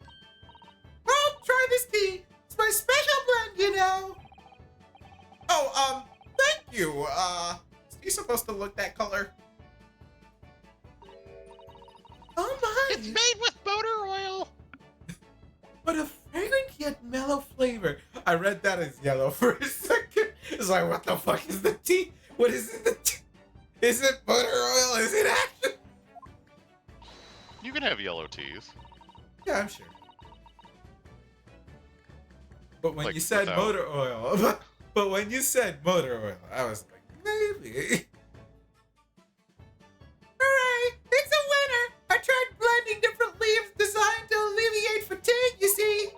Well, try this tea. It's my special blend, you know. Oh, thank you. Is he supposed to look that color? Oh my! It's made with motor oil. What a fragrant yet mellow flavor. I read that as yellow for a second. It's like, what the fuck is the tea? What is it? Is it butter oil? Is it action? You can have yellow teas. Yeah, I'm sure. But when Like, you said without- motor oil, but when you said motor oil, I was like, maybe. Hooray! It's a winner! I tried blending different leaves designed to alleviate fatigue, you see.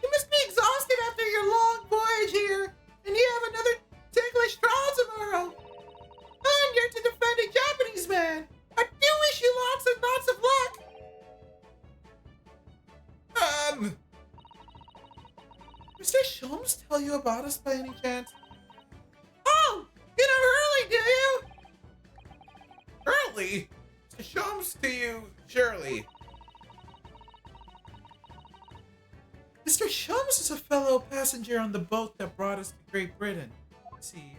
You must be exhausted after your long voyage here, and you have another ticklish trial tomorrow. And you're to defend a Japanese man. I do wish you lots and lots of luck. Mr. Shums tell you about us by any chance? Oh, you know Hurley, do you? Early? Shums to you, surely. Mr. Shums is a fellow passenger on the boat that brought us to Great Britain. See.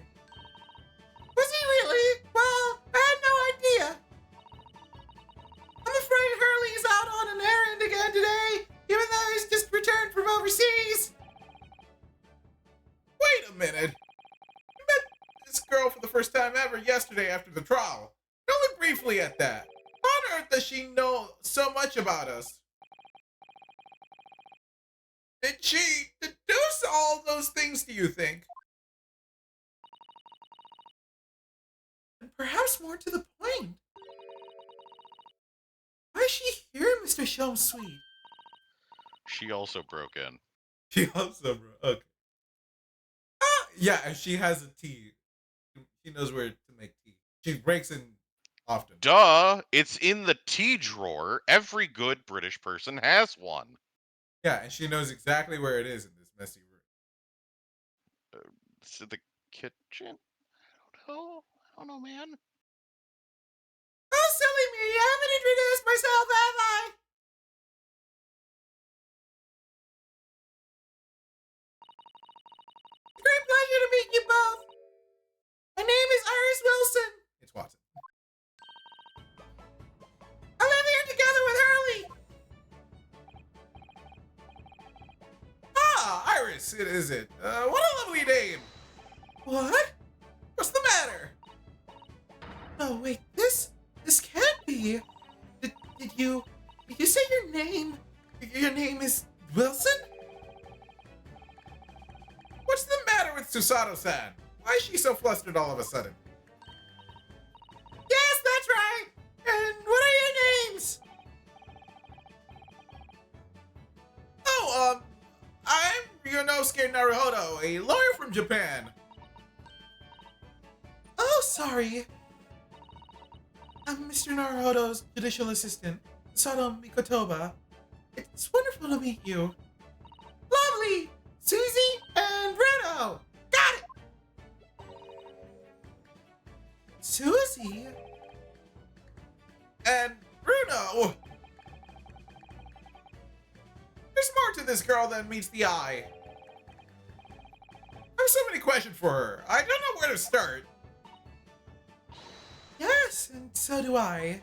Was he really? Well, I had no idea. I'm afraid Hurley's out on an errand again today, even though he's just returned from overseas. Wait a minute. You met this girl for the first time ever yesterday after the trial. Only briefly at that. How on earth does she know so much about us? Did she deduce all those things, do you think? And perhaps more to the point. Why is she here, Mr. Shums Sweet? She also broke in. She also, okay. Yeah, and she has a tea. She knows where to make tea. She breaks in often. Duh! It's in the tea drawer. Every good British person has one. Yeah, and she knows exactly where it is in this messy room. It's in the kitchen? I don't know, man. Oh, silly me! I haven't introduced myself, have I? Great pleasure to meet you both. My name is Iris Wilson. It's Watson. I live here together with Hurley. Ah, Iris, it is it. What a lovely name. What? What's the matter? Oh wait, this can't be. Did you say your name? Your name is Wilson? Susato-san. Why is she so flustered all of a sudden? Yes, that's right. And what are your names? Oh, I'm Ryonosuke Naruhodo, a lawyer from Japan. Oh, sorry. I'm Mr. Naruhodo's judicial assistant, Sato Mikotoba. It's wonderful to meet you. Lovely! Susie and Bruno! Got it! Susie? And Bruno! There's more to this girl than meets the eye. I have so many questions for her. I don't know where to start. Yes, and so do I.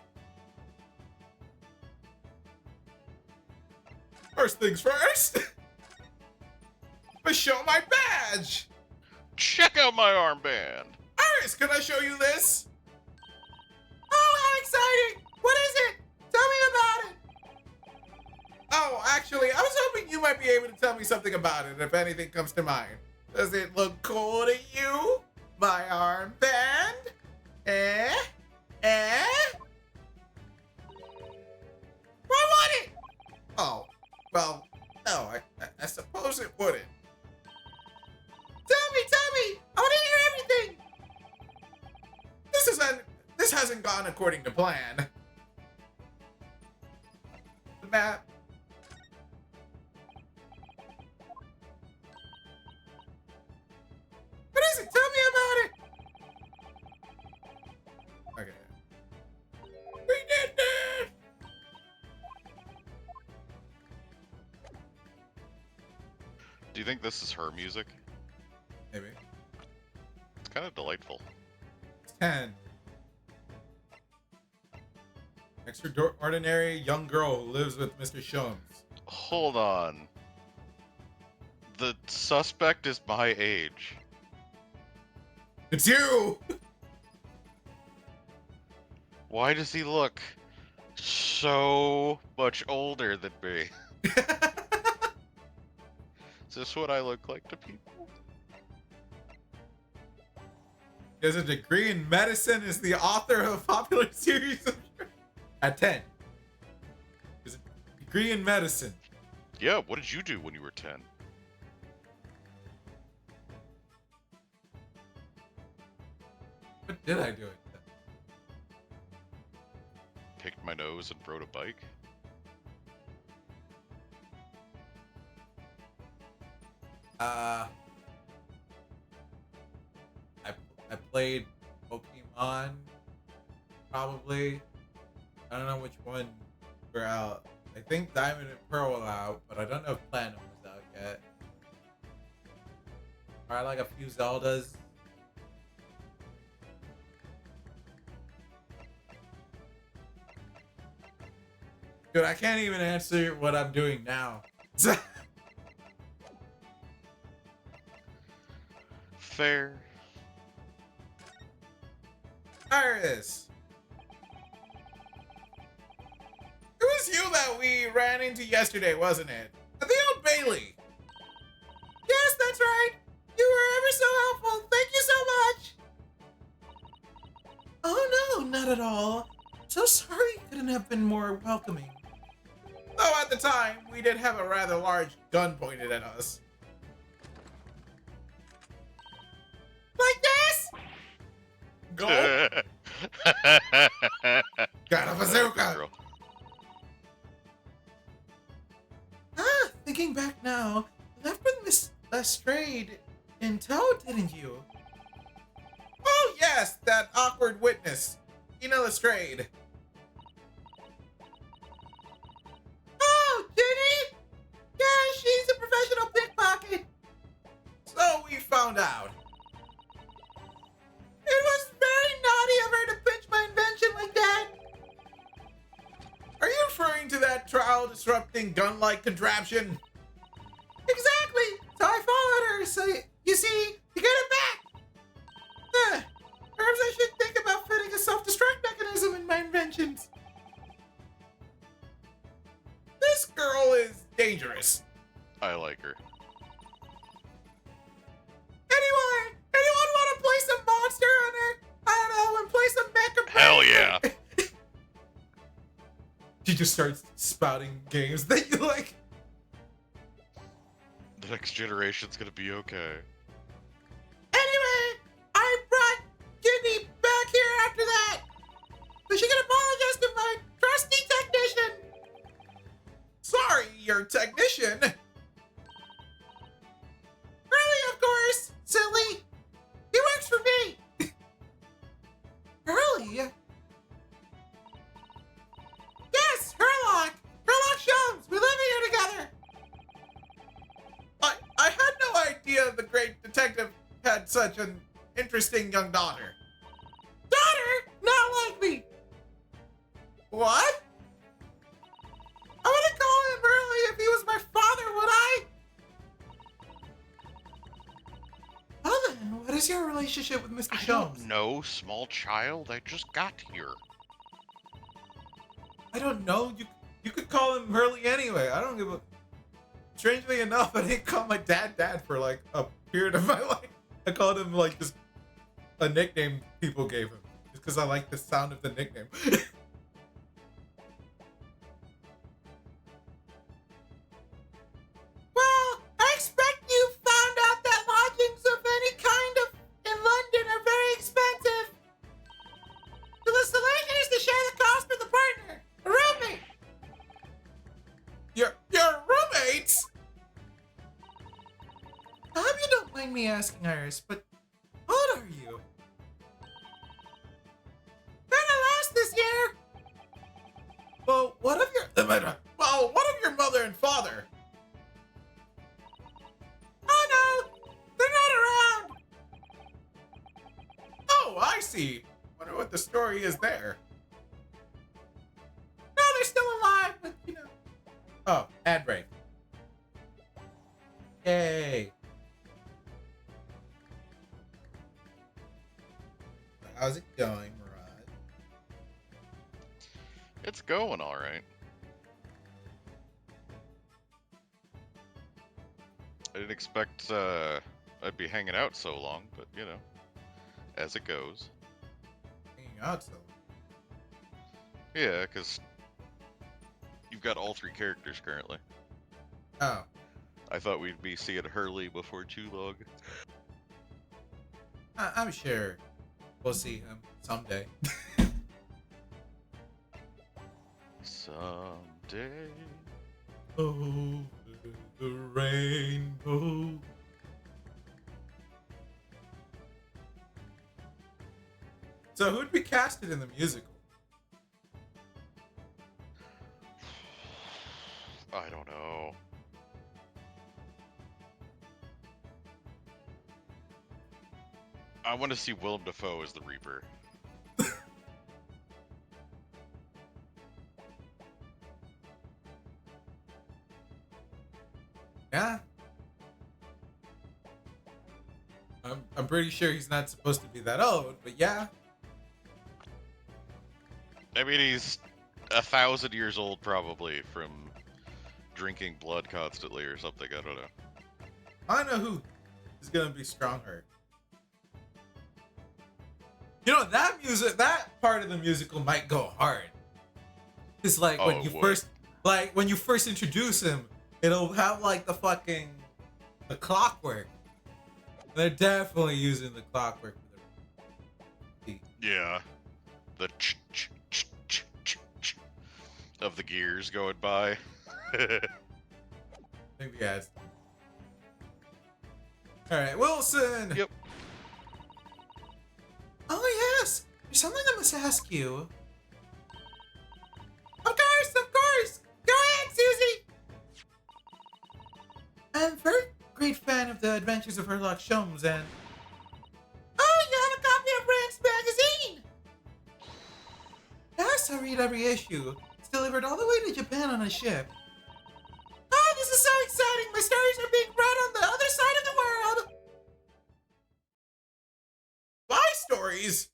First things first. But show my badge. Check out my armband. Iris, can I show you this? Oh, how exciting! What is it? Tell me about it. Oh, actually, I was hoping you might be able to tell me something about it if anything comes to mind. Does it look cool to you? My armband? Eh? Why would it? Oh, well, no, I suppose it wouldn't. Tell me! I want to hear everything! This hasn't gone according to plan. The map. What is it? Tell me about it! Okay. We did this! Do you think this is her music? Maybe. It's kind of delightful. 10. Extraordinary young girl who lives with Mr. Shomes. Hold on. The suspect is my age. It's you! Why does he look so much older than me? Is this what I look like to people? He has a degree in medicine, is the author of a popular series of... At 10. He has a degree in medicine. Yeah, what did you do when you were 10? What did I do at 10? Picked my nose and rode a bike? I played Pokemon, probably. I don't know which one we're out. I think Diamond and Pearl are out, but I don't know if Platinum was out yet. Probably like a few Zeldas. Dude, I can't even answer what I'm doing now. Fair. Iris! It was you that we ran into yesterday, wasn't it? At the Old Bailey! Yes, that's right! You were ever so helpful! Thank you so much! Oh no, not at all. So sorry you couldn't have been more welcoming. Though at the time, we did have a rather large gun pointed at us. Like this? Go! Got a bazooka! Girl. Thinking back now, you left with Miss Lestrade in tow, didn't you? Oh yes, that awkward witness, Ina Lestrade. Oh, Jenny? Yeah, she's a professional pickpocket. So we found out. It was very naughty of her to pinch my invention like that. Are you referring to that trial-disrupting gun-like contraption? Exactly! So I followed her, so you see, you get it back! Perhaps I should think about fitting a self-destruct mechanism in my inventions. This girl is dangerous. I like her. Anyway, She just starts spouting games that you like. The next generation's gonna be okay. Anyway, I brought Ginny back here after that. So she can apologize to my trusty technician. Sorry, your technician. Hurley, of course, silly. He works for me. Hurley? Yes, Herlock. Herlock Sholmes. We live here together. I had no idea the great detective had such an interesting young daughter. Daughter? Not like me. What? I wouldn't call him Hurley if he was my father, would I? Well then, what is your relationship with Mr. I Sholmes? don't know, small child. I just got here. I don't know. You could call him Hurley anyway. I don't give a. Strangely enough, I didn't call my dad for like a period of my life. I called him like just a nickname people gave him, just because I like the sound of the nickname. Well, I expect you found out that lodgings of any kind of in London are very expensive. The solution is to share the cost with a partner, a roommate. Your roommates? I hope you don't mind me asking, Iris, but how old are you? Gonna last this year. Well, what of your mother and father? Oh no, they're not around. Oh, I see. Wonder what the story is there. No, they're still alive, but you know. Oh, ad break. Yay. How's it going, Murad? It's going all right. I didn't expect I'd be hanging out so long, but you know, as it goes. Hanging out so. Yeah, because you've got all three characters currently. Oh. I thought we'd be seeing Hurley before too long. I'm sure we'll see him someday. Someday. Over the rainbow. So who'd be casted in the musical? I don't know. I want to see Willem Dafoe as the Reaper. Yeah. I'm pretty sure he's not supposed to be that old, but yeah. I mean, he's 1,000 years old probably from drinking blood constantly or something. I don't know. I know who is gonna be Strongheart. You know, that part of the musical might go hard. It's like Oh, when it you would. when you first introduce him, it'll have like the clockwork. They're definitely using the clockwork for the Yeah. The ch of the gears going by. maybe ads. Alright, Wilson! Yep. Oh yes, there's something I must ask you. Of course. Go ahead, Susie. I'm a very great fan of the Adventures of Herlock Sholmes, and oh, you have a copy of Rand's magazine. Yes, I read every issue. It's delivered all the way to Japan on a ship. Oh, this is so exciting! My stories are being read on the other side of the world. My stories!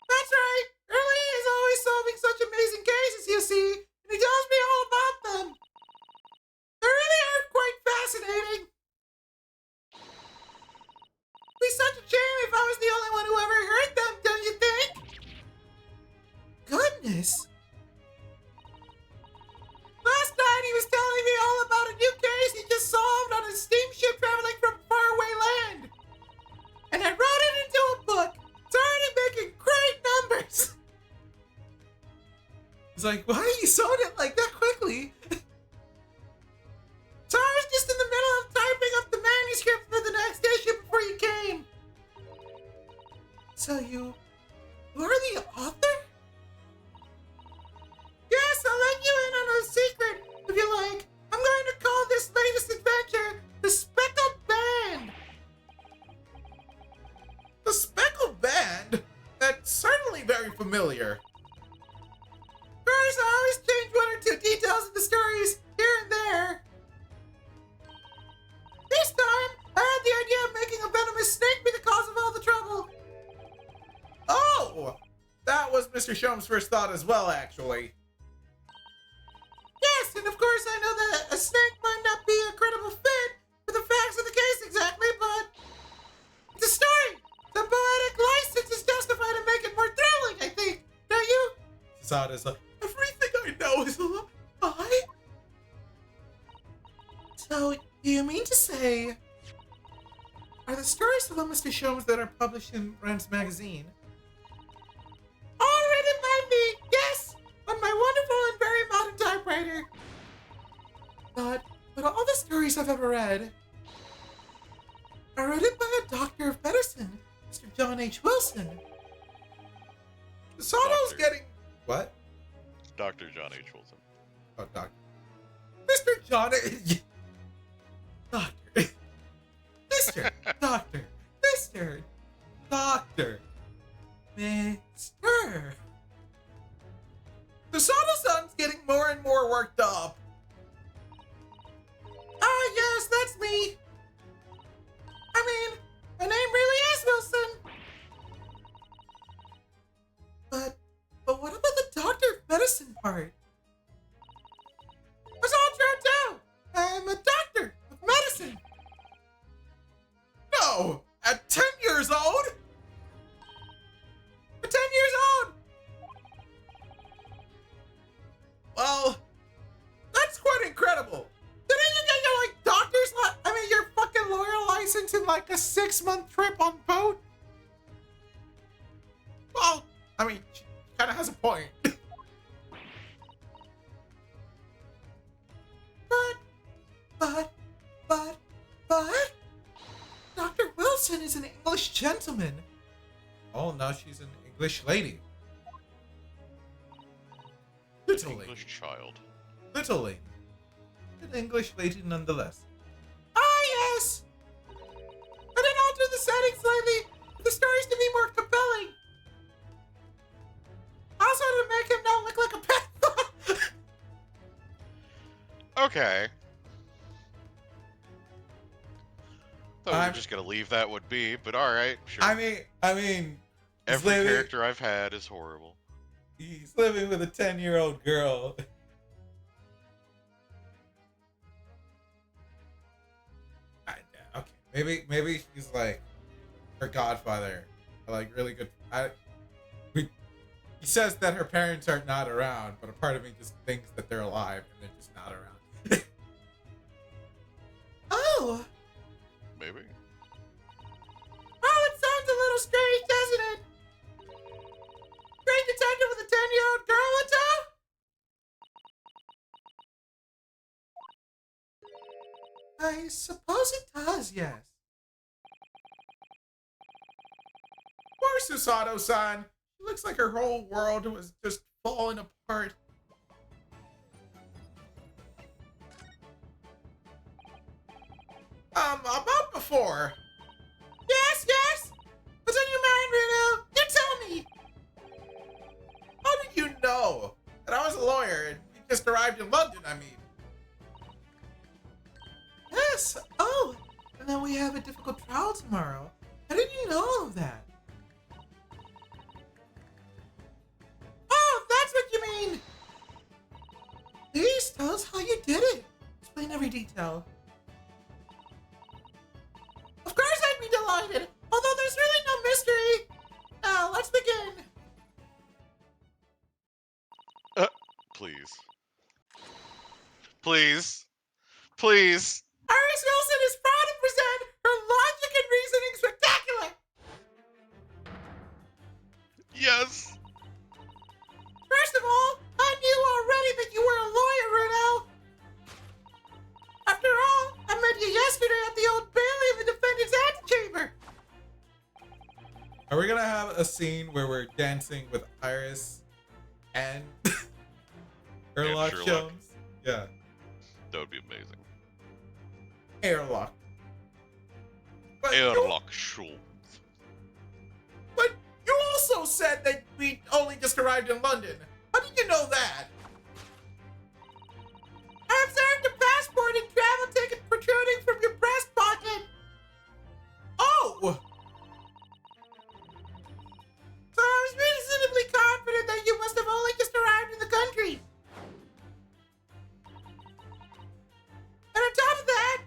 That's right! Hurley is always solving such amazing cases, you see, and he tells me all about them. They really are quite fascinating. It'd be such a shame if I was the only one who ever heard them, don't you think? Goodness! this? Last night he was telling me all about a new case he just solved on a steamship traveling from faraway land. And I wrote it into a book. It's already making great numbers. He's like, why you sold it like that quickly? So I was just in the middle of typing up the manuscript for the next issue before you came. So you are the author? Yes, I'll let you in on a secret if you like. I'm going to call this latest adventure the Speckled Band. The Speckled Band? That's certainly very familiar. Of course, I always change one or two details of the stories here and there. This time, I had the idea of making a venomous snake be the cause of all the trouble. Oh! That was Mr. Shome's first thought as well, actually. Yes, and of course I know that a snake might not be a credible fit for the facts of the case exactly, but it's a story. The poetic license is justified to make it more thrilling, I think. Don't you? Sada's like, everything I know is a lie. So, you mean to say, are the stories of Mr. Shomes that are published in Rand's magazine all written by me? Yes, on my wonderful and very modern typewriter. But all the stories I've ever read are written by a doctor of medicine, Mr. John H. Wilson. Sato's getting... What? Dr. John H. Wilson. Oh, doctor. Mr. John... Doctor. Mr. Doctor. Mr. Doctor. Mister. The Soto-san's getting more and more worked up. Ah, yes, that's me. I mean, my name really is Wilson. But what about the doctor of medicine part? That's all true too. I'm a doctor of medicine. No, at 10 years old? At 10 years old? Well, that's quite incredible. Didn't you get your, your fucking lawyer license in like a 6-month trip on boat? Well, I mean, she kind of has a point. But, Dr. Wilson is an English gentleman. Oh, now she's an English lady. Little lady. English child. Little lady. An English lady nonetheless. Ah, yes! I didn't alter the settings slightly for the stories to be more compelling. Also to make him not look like a pedophile. Okay. Thought we I'm- were just gonna leave that would be, but alright, sure. I mean, Every living- character I've had is horrible. he's living with a 10-year-old girl. Okay, maybe he's like her godfather, or like really good. He says that her parents are not around, but a part of me just thinks that they're alive and they're just not around. Oh. Maybe. Oh, it sounds a little strange, doesn't it? Great detective with a 10-year-old girl on top? I suppose it does, yes. Poor Susato-san. She looks like her whole world was just falling apart. About before. Yes? What's on your mind, Reno? You tell me. How did you know that I was a lawyer and you just arrived in London, I mean? Yes. Oh, and then we have a difficult trial tomorrow. How did you know all of that? Oh, that's what you mean. Please tell us how you did it. Explain every detail. Of course I'd be delighted, although there's really no mystery. Now, let's begin. please. Please. Please. Iris Wilson is proud to present her logic and reasoning spectacular. Yes. First of all, I knew already that you were a lawyer, Runo. After all, I met you yesterday at the Old Bailey in the defendant's antechamber. Are we gonna have a scene where we're dancing with Iris and Sherlock Sherlock. Holmes? Yeah, That would be amazing. airlock. But you, Sherlock Holmes. but you also said that we only just arrived in London. How did you know that? I observed a passport and travel ticket protruding from your breast pocket. Oh! So I was reasonably confident that you must have only just arrived in the country. And on top of that,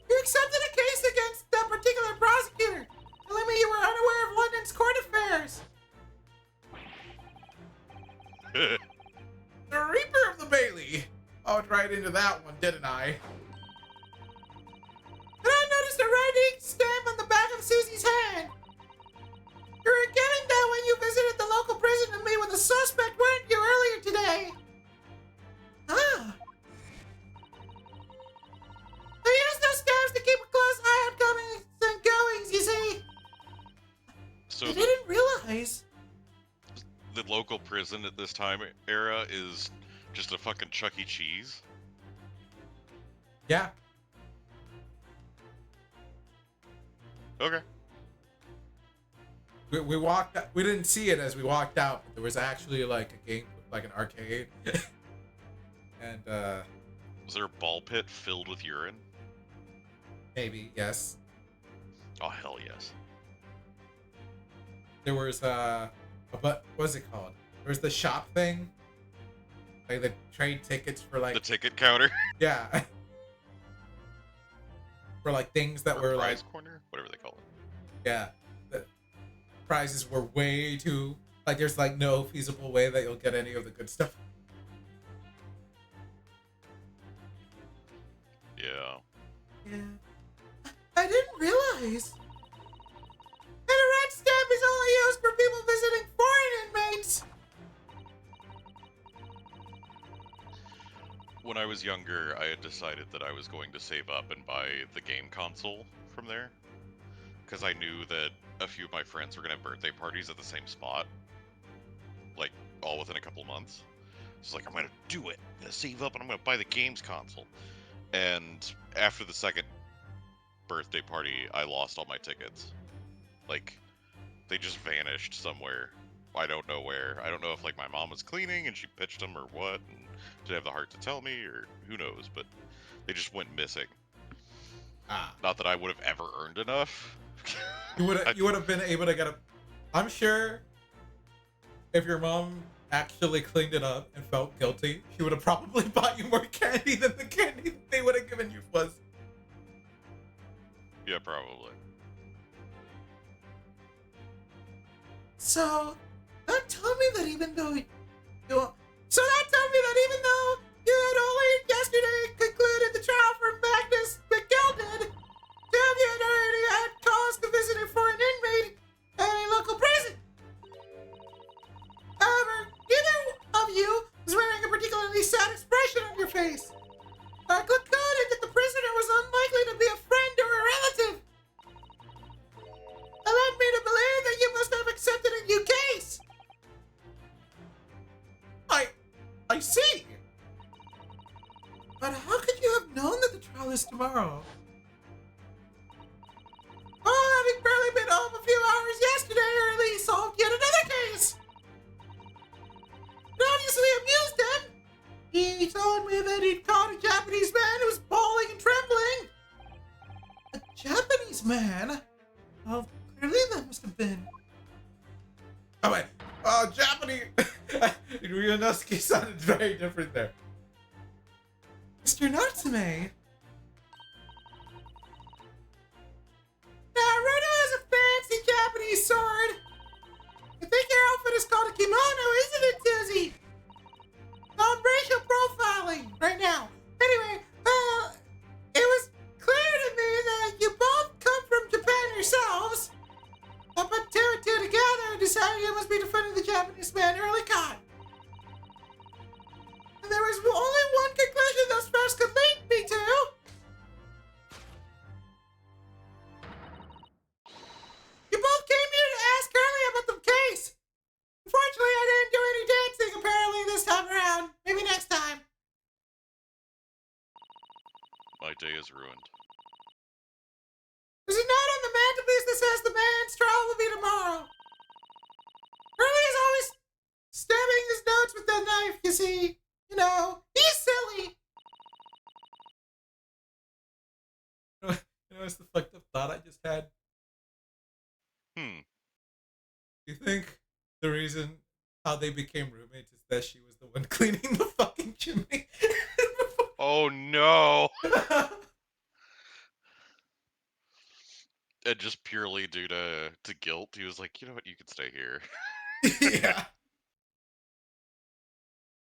you accepted a case against that particular prosecutor, telling me you were unaware of London's court affairs. The Reaper of the Bailey. I went right into that one, didn't I? And I noticed a red ink stamp on the back of Susie's hand. You were getting that when you visited the local prison to meet with a suspect, weren't you, earlier today? Ah. I use those stamps to keep a close eye on comings and goings, you see. So I didn't realize. the local prison at this time era is just a fucking Chuck E. Cheese. Yeah. Okay. We walked. We didn't see it as we walked out. But there was actually like a game, like an arcade, and Was there a ball pit filled with urine? maybe yes. Oh hell yes. There was what was it called? There was the shop thing, like the trade tickets for like The ticket counter. yeah, for like things that were like prize corner, whatever they call it. yeah, the prizes were way too like there's like no feasible way that you'll get any of the good stuff. Yeah. Yeah. I didn't realize. And a red stamp is only used for people visiting foreign inmates. When I was younger, I had decided that I was going to save up and buy the game console from there. Because I knew that a few of my friends were going to have birthday parties at the same spot. Like, all within a couple of months. So like, I'm going to do it. I'm going to save up and I'm going to buy the games console. And after the second birthday party, I lost all my tickets. Like, they just vanished somewhere. I don't know where. I don't know if like my mom was cleaning and she pitched them or what, and didn't have the heart to tell me, or who knows, but they just went missing. Ah, Not that I would have ever earned enough. you would have been able to get a. I'm sure if your mom actually cleaned it up and felt guilty, she would have probably bought you more candy than the candy that they would have given you was. Yeah, probably. So, that told me that even though you had only yesterday concluded the trial for Magnus McGilded, Sam had already had cause to visit a foreign inmate at a local prison. However, neither of you was wearing a particularly sad expression on your face. I concluded that the prisoner was unlikely to be a friend or a relative. That led me to believe that you must have accepted a new case. I see. But how could you have known that the trial is tomorrow? Well, having barely been home a few hours yesterday, early solved yet another case. It obviously amused him. He told me that he'd caught a Japanese man who was bawling and trembling. A Japanese man? Well, clearly that must have been. Oh wait, Japanese. Ryunosuke sounded very different there. Mr. Natsume. Now, Runo has a fancy Japanese sword. I think your outfit is called a kimono, isn't it, Susie? is ruined. Is it not on the mantelpiece that says the man's trial will be tomorrow? Hurley is always stabbing his notes with that knife, you see. You know, he's silly. You know, it's the fucked up thought I just had. You think the reason how they became roommates is that she was the one cleaning the fucking chimney? Oh no! And just purely due to guilt, he was like, you know what, you can stay here. Yeah.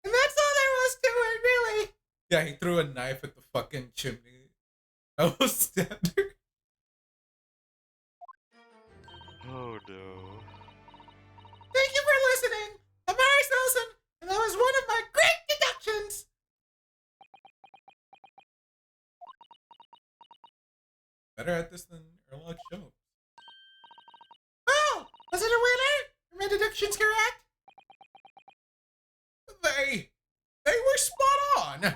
And that's all there was to it, really. Yeah, he threw a knife at the fucking chimney. I was stabbed her. Oh no. Thank you for listening. I'm Iris Nelson, and that was one of my great deductions. Better at this than Erlock Show. Oh, was it a winner? Are my deductions correct? They were spot on.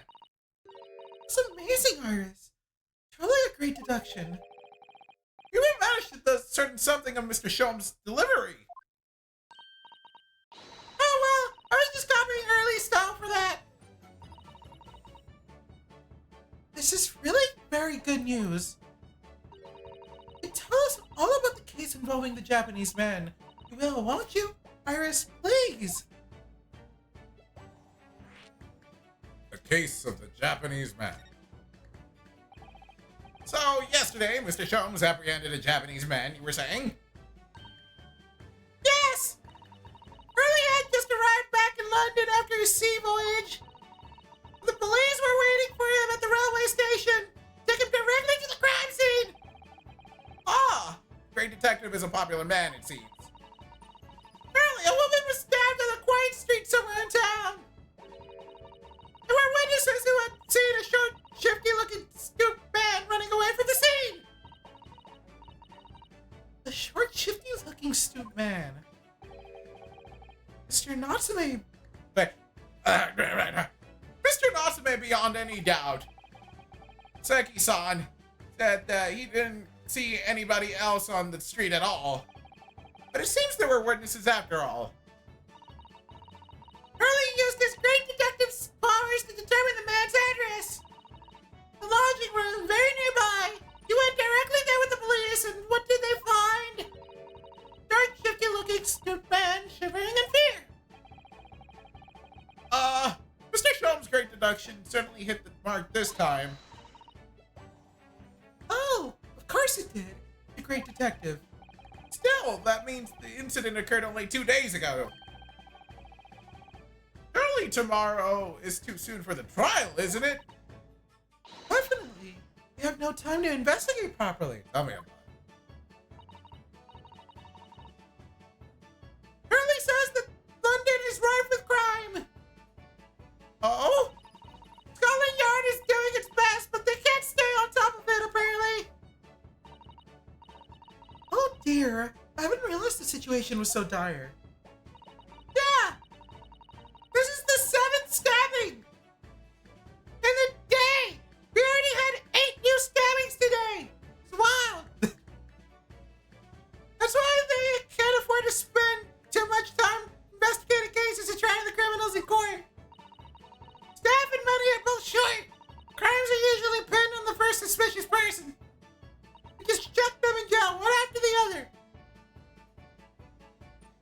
It's amazing, Iris. Truly a great deduction. You even managed to discern something of Mr. Shom's delivery. Oh, well, I was just copying early style for that. This is really very good news. Tell us all about the case involving the Japanese man. You will, won't you? Iris, please. The case of the Japanese man. So, yesterday, Mr. Shomes apprehended a Japanese man, you were saying? Yes! Hurley had just arrived back in London after his sea voyage. The police were waiting for him at the railway station. Took him directly to the crime scene. Ah! Great detective is a popular man, it seems. Apparently, a woman was stabbed on a quiet street somewhere in town. There were witnesses who had seen a short, shifty-looking stoop man running away from the scene. A short, shifty-looking stoop man. Mr. Natsume. Mr. Natsume, beyond any doubt. Seki-san said he didn't see anybody else on the street at all. But it seems there were witnesses after all. Hurley used his great detective powers to determine the man's address. The lodging room very nearby. He went directly there with the police, and what did they find? Dark, shifty-looking stoop man shivering in fear. Mr. Shom's great deduction certainly hit the mark this time. Oh, of course it did. The great detective. Still, that means the incident occurred only 2 days ago. Surely tomorrow is too soon for the trial, isn't it? Definitely. We have no time to investigate properly. Tell me about it. Hurley says that London is rife with crime. Oh? Scotland Yard is doing its best, but they can't stay on top of it, apparently. Oh dear, I haven't realized the situation was so dire. Yeah! This is the 7th stabbing! In a day! We already had 8 new stabbings today! It's wild! That's why they can't afford to spend too much time investigating cases and trying the criminals in court. Staff and money are both short. Crimes are usually pinned on the first suspicious person. We just chuck them in jail, one after the other.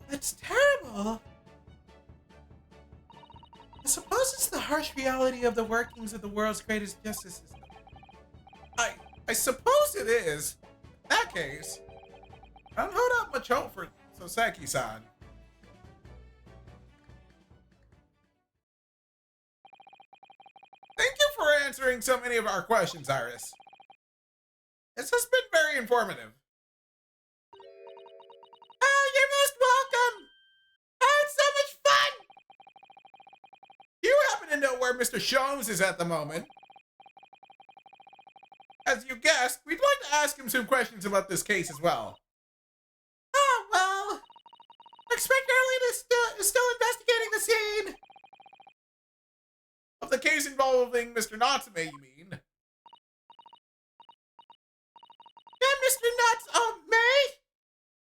That's terrible. I suppose it's the harsh reality of the workings of the world's greatest justice system. I suppose it is. In that case, I don't hold out much hope for Soseki-san. Thank you for answering so many of our questions, Iris. This has been very informative. Oh, you're most welcome. I had so much fun. You happen to know where Mr. Shomes is at the moment. As you guessed, we'd like to ask him some questions about this case as well. Oh, well. I expect Hurley is still investigating the scene. Of the case involving Mr. Natsume, you mean? Mr. Nuts. May?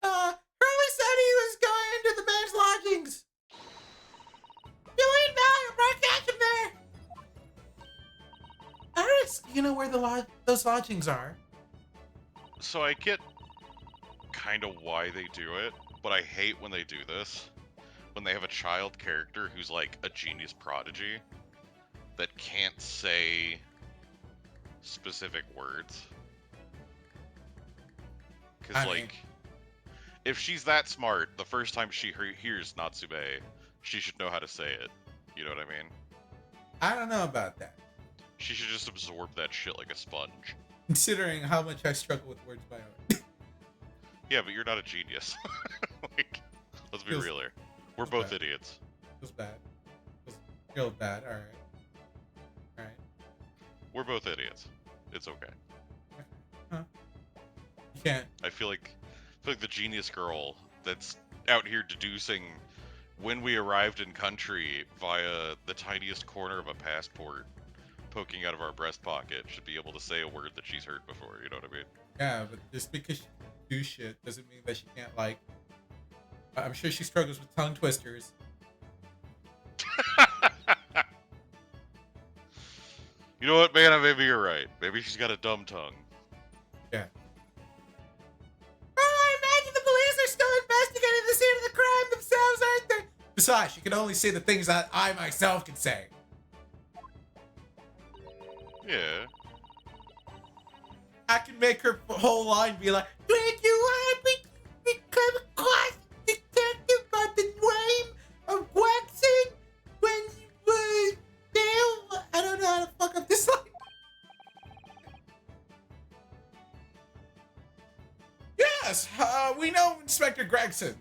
Hurley said he was going into the man's lodgings. Julian Valley, I'm right catch him there. Iris, you know where those lodgings are? So I get kind of why they do it, but I hate when they do this. When they have a child character who's like a genius prodigy that can't say specific words. Because, I mean- like, if she's that smart, the first time she hears Natsume, she should know how to say it. You know what I mean? I don't know about that. She should just absorb that shit like a sponge. Considering how much I struggle with words by heart. Yeah, but you're not a genius. Like, let's be Feels- real here. We're feels both bad. idiots. Feels bad. Feels bad. All right. All right. We're both idiots. It's okay. You can't. I feel like the genius girl that's out here deducing when we arrived in country via the tiniest corner of a passport poking out of our breast pocket should be able to say a word that she's heard before, you know what I mean? Yeah, but just because she can do shit doesn't mean that she can't, like. I'm sure she struggles with tongue twisters. You know what, man? Maybe you're right. Maybe she's got a dumb tongue. Yeah. I imagine the police are still investigating the scene of the crime themselves, aren't they? Besides, she can only say the things that I myself can say. Yeah. I can make her whole line be like, "Did you become across detective by the name of Waxing when you were there?" I don't know how to fuck up this line. Yes, we know Inspector Gregson.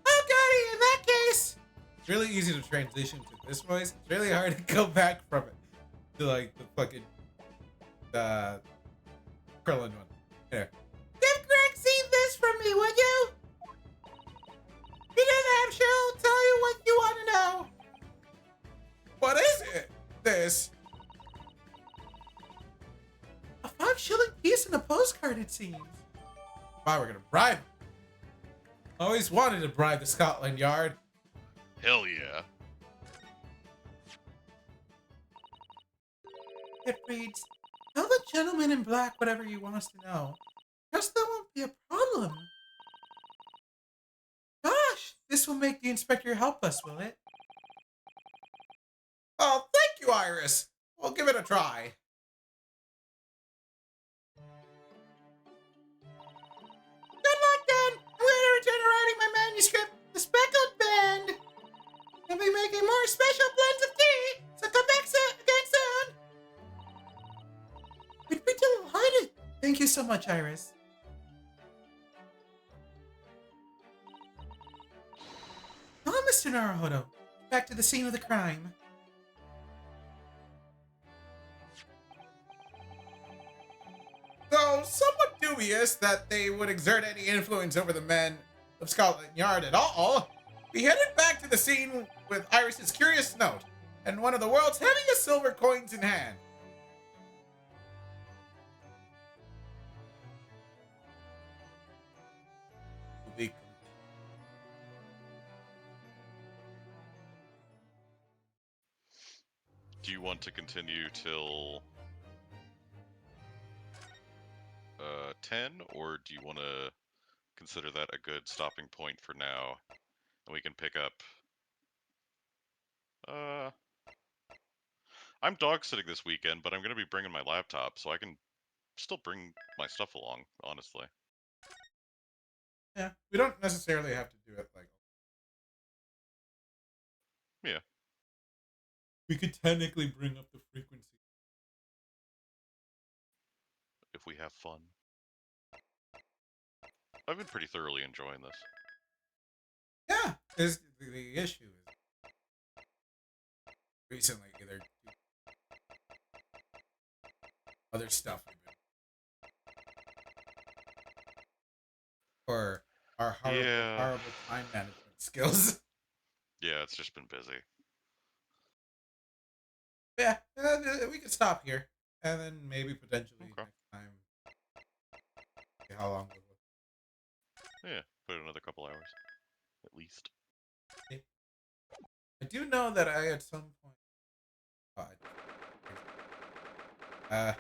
Okay, in that case, it's really easy to transition to this voice. It's really hard to go back from it to like the fucking Krillin one. Here. Give Greg see this from me, would you? Because I'm sure he'll tell you what you want to know. What is it? This? A 5-shilling piece and a postcard, it seems. Wow, we're gonna bribe him. Always wanted to bribe the Scotland Yard. Hell yeah. It reads, tell the gentleman in black whatever he wants to know. Trust that won't be a problem. Gosh, this will make the inspector help us, will it? Oh, thank you, Iris. We'll give it a try. Good luck, then. I'm going to return to writing my manuscript, The Speckled Band. I'll be making more special blends of tea, so come back again soon. We'd be delighted. Thank you so much, Iris. Oh, Mr. Naruhodo. Back to the scene of the crime. Though somewhat dubious that they would exert any influence over the men of Scotland Yard at all, we headed back to the scene with Iris's curious note and one of the world's heaviest silver coins in hand. Do you want to continue till 10, or do you want to consider that a good stopping point for now, and we can pick up? I'm dog sitting this weekend, but I'm gonna be bringing my laptop, so I can still bring my stuff along. Honestly, Yeah, we don't necessarily have to do it like. Yeah. We could technically bring up the frequency. if we have fun. I've been pretty thoroughly enjoying this. Yeah, is the issue is recently either other stuff or our horrible, Yeah. horrible time management skills. Yeah, it's just been busy. Yeah, we could stop here and then maybe potentially Okay. next time how long it was. Yeah, put it another couple hours, at least. I do know that I at some point. Oh, I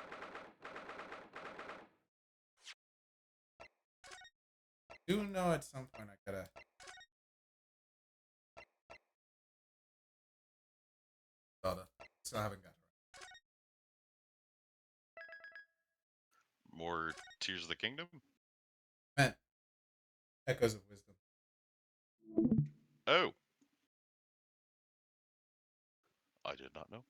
do know at some point I gotta. Zelda. Still haven't got it. More Tears of the Kingdom? Man, Echoes of Wisdom. Oh! I did not know.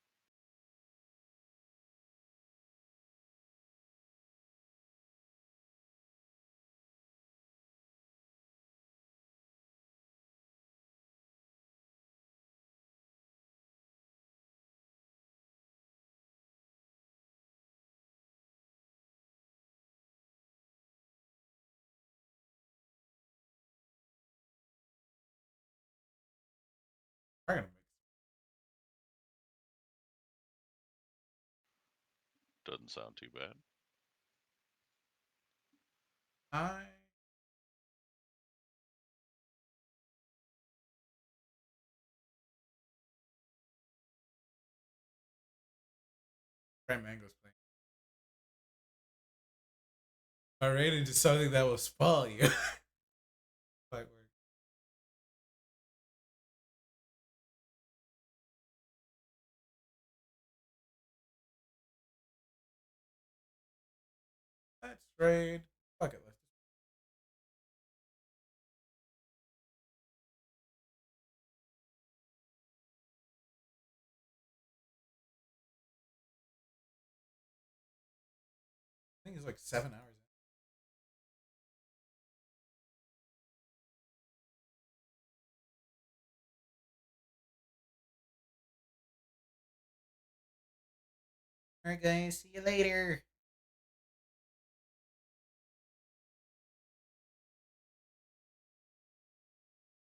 Dragon Mix. Doesn't sound too bad. I. Bright Mango's playing. I ran into something that will spoil you. Quite weird. Let's trade. Fuck it, let's. I think it's like 7 hours. Alright, guys. See you later.